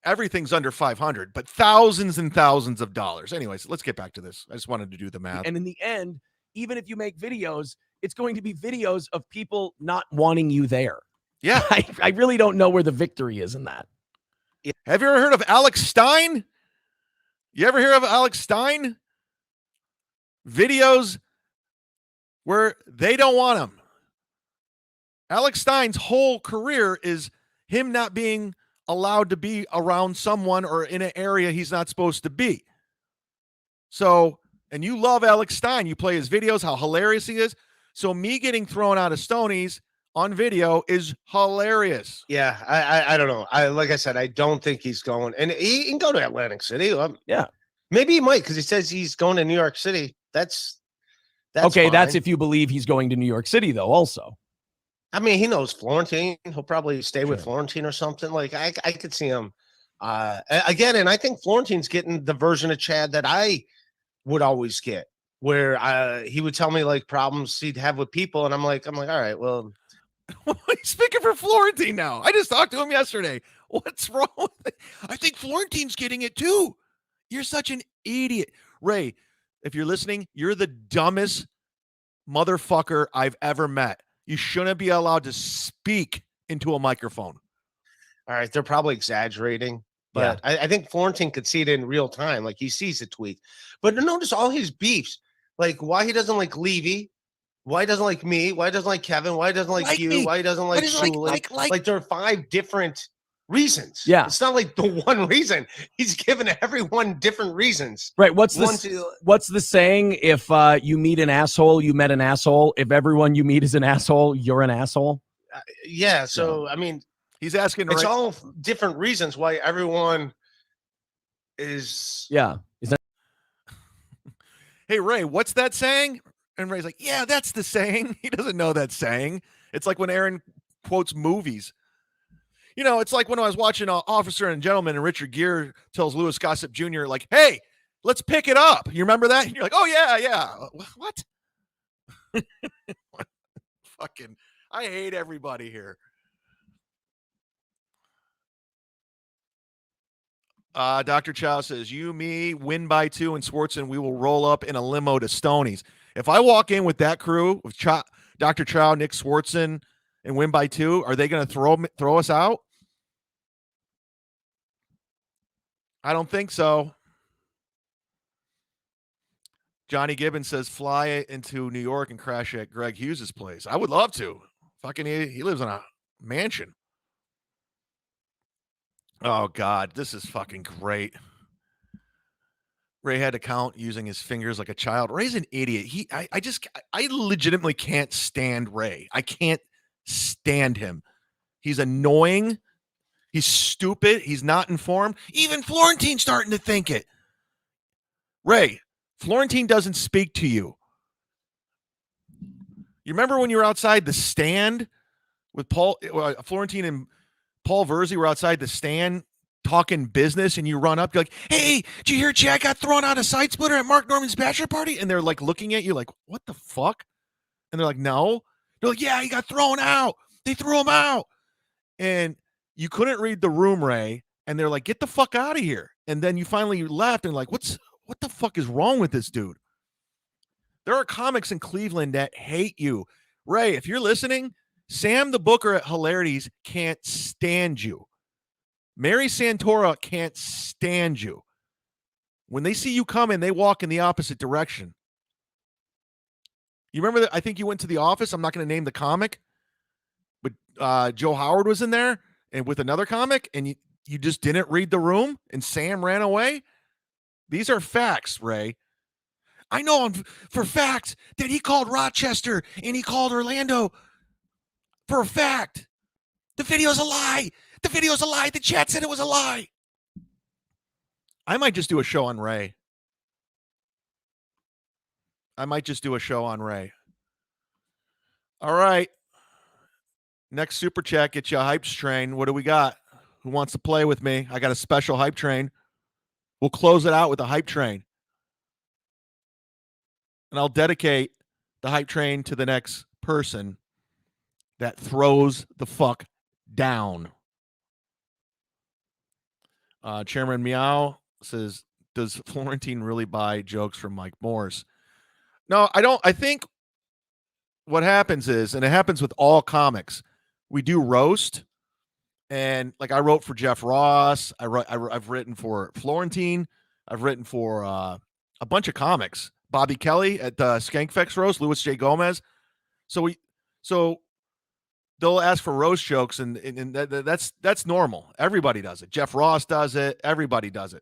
everything's under 500, but thousands and thousands of dollars. Anyways, let's get back to this. I just wanted to do the math. And in the end, even if you make videos, it's going to be videos of people not wanting you there. Yeah. I really don't know where the victory is in that. Have you ever heard of Alex Stein? You ever hear of Alex Stein? Videos where they don't want him. Alex Stein's whole career is him not being allowed to be around someone or in an area he's not supposed to be. So, and you love Alex Stein. You play his videos, how hilarious he is. So me getting thrown out of Stoney's on video is hilarious. Yeah, I don't know. Like I said, I don't think he's going. And he can go to Atlantic City. Yeah. Maybe he might, because he says he's going to New York City. That's okay, fine. that's if you believe he's going to New York City, though, also. I mean, he knows Florentine. He'll probably stay with Florentine or something. Like, I could see him again. And I think Florentine's getting the version of Chad that I would always get, where he would tell me like problems he'd have with people, and I'm like, all right, well, He's speaking for Florentine now. I just talked to him yesterday. What's wrong with it? I think Florentine's getting it too. You're such an idiot. Ray, if you're listening, you're the dumbest motherfucker I've ever met. You shouldn't be allowed to speak into a microphone. all right, they're probably exaggerating, but I think Florentine could see it in real time. Like he sees the tweet. But notice all his beefs, like why he doesn't like Levy, why he doesn't like me, why he doesn't like Kevin, why he doesn't like you, why he doesn't like Shuli. Like there are 5 different reasons. Yeah. It's not like the one reason. He's given everyone different reasons. Right. What's the saying? If you meet an asshole, you met an asshole. If everyone you meet is an asshole, you're an asshole. Yeah. So, I mean, he's asking. It's all different reasons why everyone is. Yeah. Hey, Ray, what's that saying? And Ray's like, yeah, that's the saying. He doesn't know that saying. It's like when Aaron quotes movies. You know, it's like when I was watching Officer and Gentleman and Richard Gere tells Louis Gossett Jr., like, hey, let's pick it up. You remember that? And you're like, oh, yeah. What? Fucking, I hate everybody here. Dr. Chow says, you, me, win by 2, and Swartz, and we will roll up in a limo to Stoney's. If I walk in with that crew, with Dr. Chow, Nick Swartzen, and win by 2, are they going to throw us out? I don't think so. Johnny Gibbons says, fly into New York and crash at Greg Hughes' place. I would love to. Fucking, he lives in a mansion. Oh, God, this is fucking great. Ray had to count using his fingers like a child. Ray's an idiot. I legitimately can't stand Ray. I can't stand him. He's annoying. He's stupid. He's not informed. Even Florentine's starting to think it. Ray, Florentine doesn't speak to you. You remember when you were outside the stand with Florentine and Paul Verzi were outside the stand talking business, and you run up, you're like, hey, did you hear Jack got thrown out of side splitter at Mark Norman's bachelor party? And they're like looking at you like, what the fuck? And they're like, no. They're like, yeah, he got thrown out. They threw him out. And you couldn't read the room, Ray. And they're like, get the fuck out of here. And then you finally left and like, what the fuck is wrong with this dude? There are comics in Cleveland that hate you. Ray, if you're listening, Sam the Booker at Hilarities can't stand you. Mary Santora can't stand you. When they see you coming, they walk in the opposite direction. You remember that? I think you went to The Office. I'm not going to name the comic, but Joe Howard was in there and with another comic, and you just didn't read the room, and Sam ran away. These are facts, Ray. I know for fact that he called Rochester and he called Orlando. For a fact. The video's a lie. The video's a lie. The chat said it was a lie. I might just do a show on Ray. All right. Next super chat, get you a hype train. What do we got? Who wants to play with me? I got a special hype train. We'll close it out with a hype train. And I'll dedicate the hype train to the next person that throws the fuck down. Chairman Meow says, does Florentine really buy jokes from Mike Morse? No, I don't. I think what happens is, and it happens with all comics, we do roast. And like I wrote for Jeff Ross. I've written for Florentine. I've written for a bunch of comics. Bobby Kelly at the Skankfex roast, Louis J. Gomez. So they'll ask for roast jokes, and that's normal. Everybody does it. Jeff Ross does it. Everybody does it.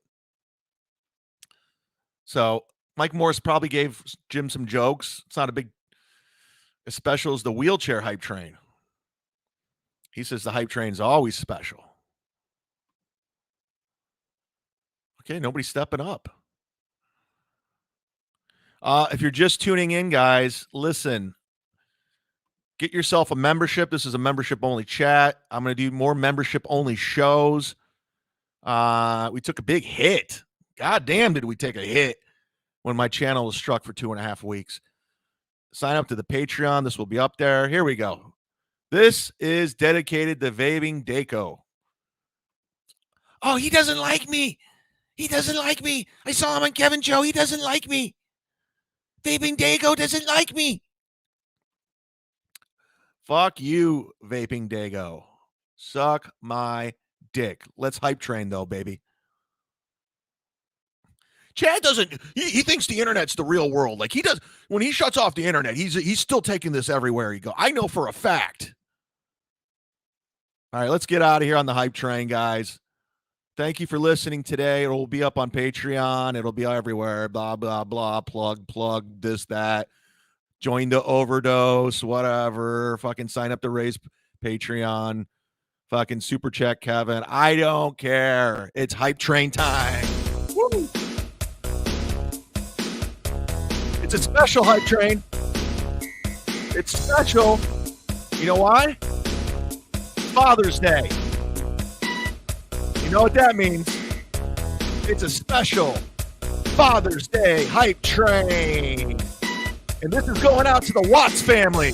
So Mike Morris probably gave Jim some jokes. It's not a big special as the wheelchair hype train. He says the hype train's always special. Okay, nobody's stepping up. If you're just tuning in, guys, listen. Get yourself a membership. This is a membership-only chat. I'm going to do more membership-only shows. We took a big hit. God damn, did we take a hit. when my channel was struck for 2.5 weeks. Sign up to the Patreon. This will be up there. Here we go. This is dedicated to Vaping Daco. Oh, he doesn't like me. He doesn't like me. I saw him on Kevin Joe. He doesn't like me. Vaping Dago doesn't like me. Fuck you, Vaping Dago. Suck my dick. Let's hype train, though, baby. Chad doesn't, he thinks the internet's the real world. Like he does, when he shuts off the internet, he's still taking this everywhere he goes. I know for a fact. All right, let's get out of here on the hype train, guys. Thank you for listening today. It'll be up on Patreon. It'll be everywhere. Blah, blah, blah. Plug, this, that. Join the overdose, whatever. Fucking sign up to raise Patreon. Fucking super check Kevin. I don't care. It's hype train time. Woo! It's a special hype train. It's special. You know why? Father's Day. You know what that means? It's a special Father's Day hype train. And this is going out to the Watts family.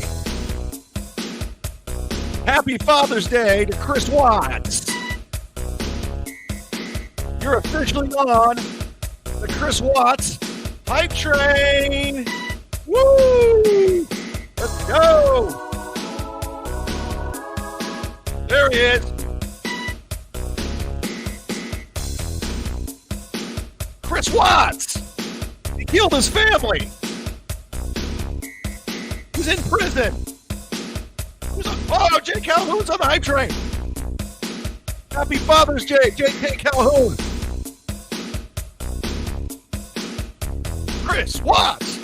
Happy Father's Day to Chris Watts. You're officially on the Chris Watts hype train. Woo! Let's go. There he is. Chris Watts. He killed his family. He's in prison. Oh, Jay Calhoun's on the hype train. Happy Father's Day, Jay Calhoun. Chris Watts.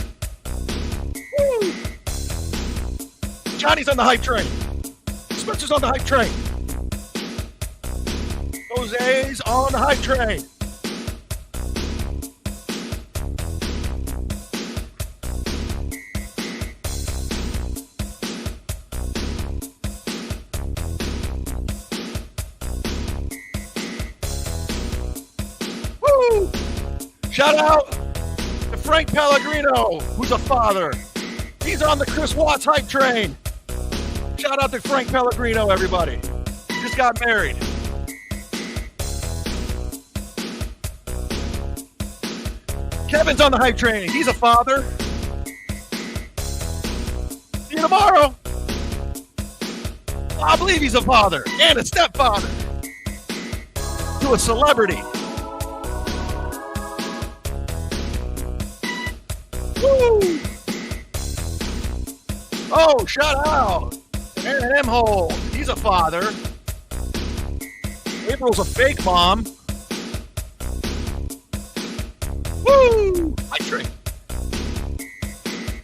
Woo. Johnny's on the hype train. Spencer's on the hype train. Jose's on the hype train. Woo! Shout out to Frank Pellegrino, who's a father. He's on the Chris Watts hype train. Shout out to Frank Pellegrino, everybody. He just got married. Kevin's on the hype train. He's a father. See you tomorrow. I believe he's a father and a stepfather to a celebrity. Woo! Oh, shout out. Aaron Emhold, he's a father. April's a fake mom. Woo! Hype train.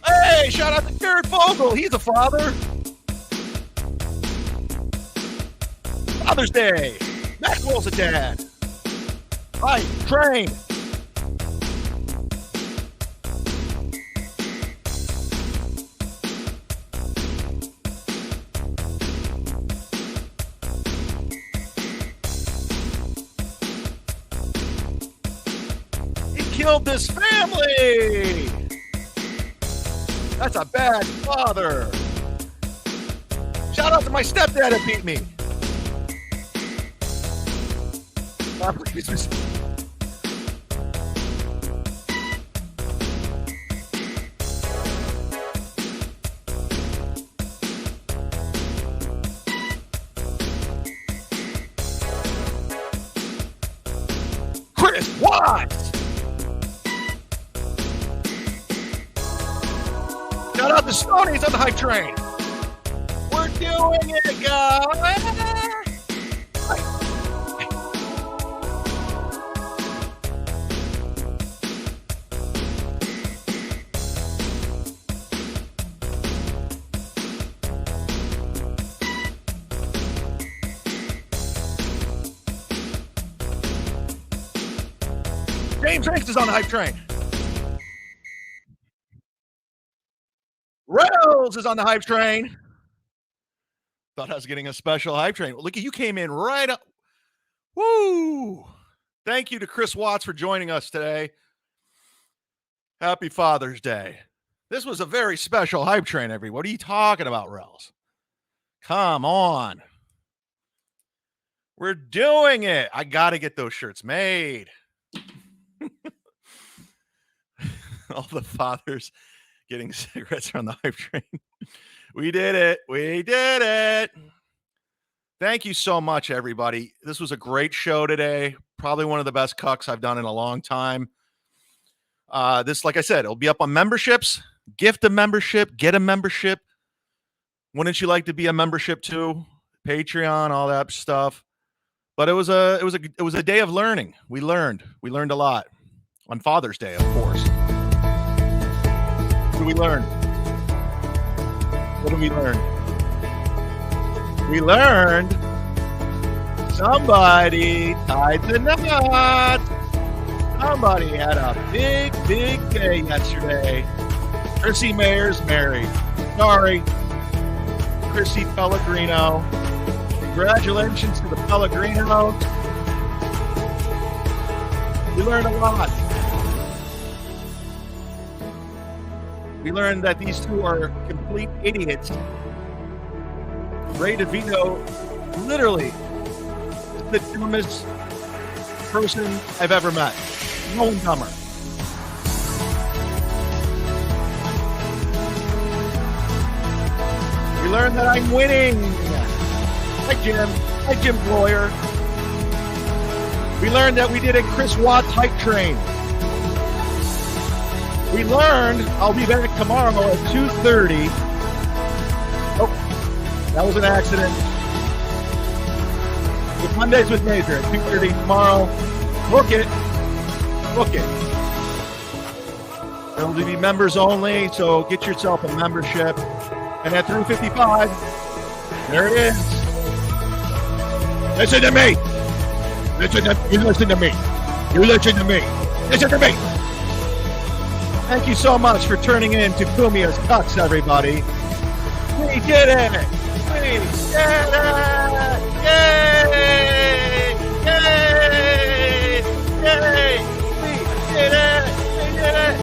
Hey, shout out to Jared Fogle, he's a father. Father's Day. Maxwell's a dad. Hype train. Killed this family. That's a bad father. Shout out to my stepdad that beat me. Chris Watts. Shout out to Stoney's on the hype train. We're doing it, guys. James Hanks is on the hype train. Reynolds is on the hype train. Thought I was getting a special hype train. Look at you, came in right up. Woo! Thank you to Chris Watts for joining us today. Happy Father's Day. This was a very special hype train, everyone. What are you talking about, Rels? Come on. We're doing it. I got to get those shirts made. All the fathers getting cigarettes on the hype train. We did it. We did it. Thank you so much, everybody. This was a great show today. Probably one of the best cucks I've done in a long time. This, like I said, it'll be up on memberships. Gift a membership. Get a membership. Wouldn't you like to be a membership too? Patreon, all that stuff. But it was a day of learning. We learned a lot on Father's Day, of course. What did we learn? What did we learn? We learned somebody tied the knot. Somebody had a big, big day yesterday. Chrissy Mayer's married. Sorry, Chrissy Pellegrino. Congratulations to the Pellegrinos. We learned a lot. We learned that these two are complete idiots. Ray DeVito, literally, the dumbest person I've ever met. No one dumber. We learned that I'm winning. Hi, Jim. Hi, Jim Lawyer. We learned that we did a Chris Watts hype train. We learned I'll be back tomorrow at 2:30. Oh, that was an accident. With Mondays with Major at 2:30 tomorrow. Book it. Book it. It'll be members only, so get yourself a membership. And at 3:55, there it is. Listen to me. You listen to me. You listen to me. Listen to me. Thank you so much for turning in to CUMIA'S CUCKS, everybody. We did it. We did it.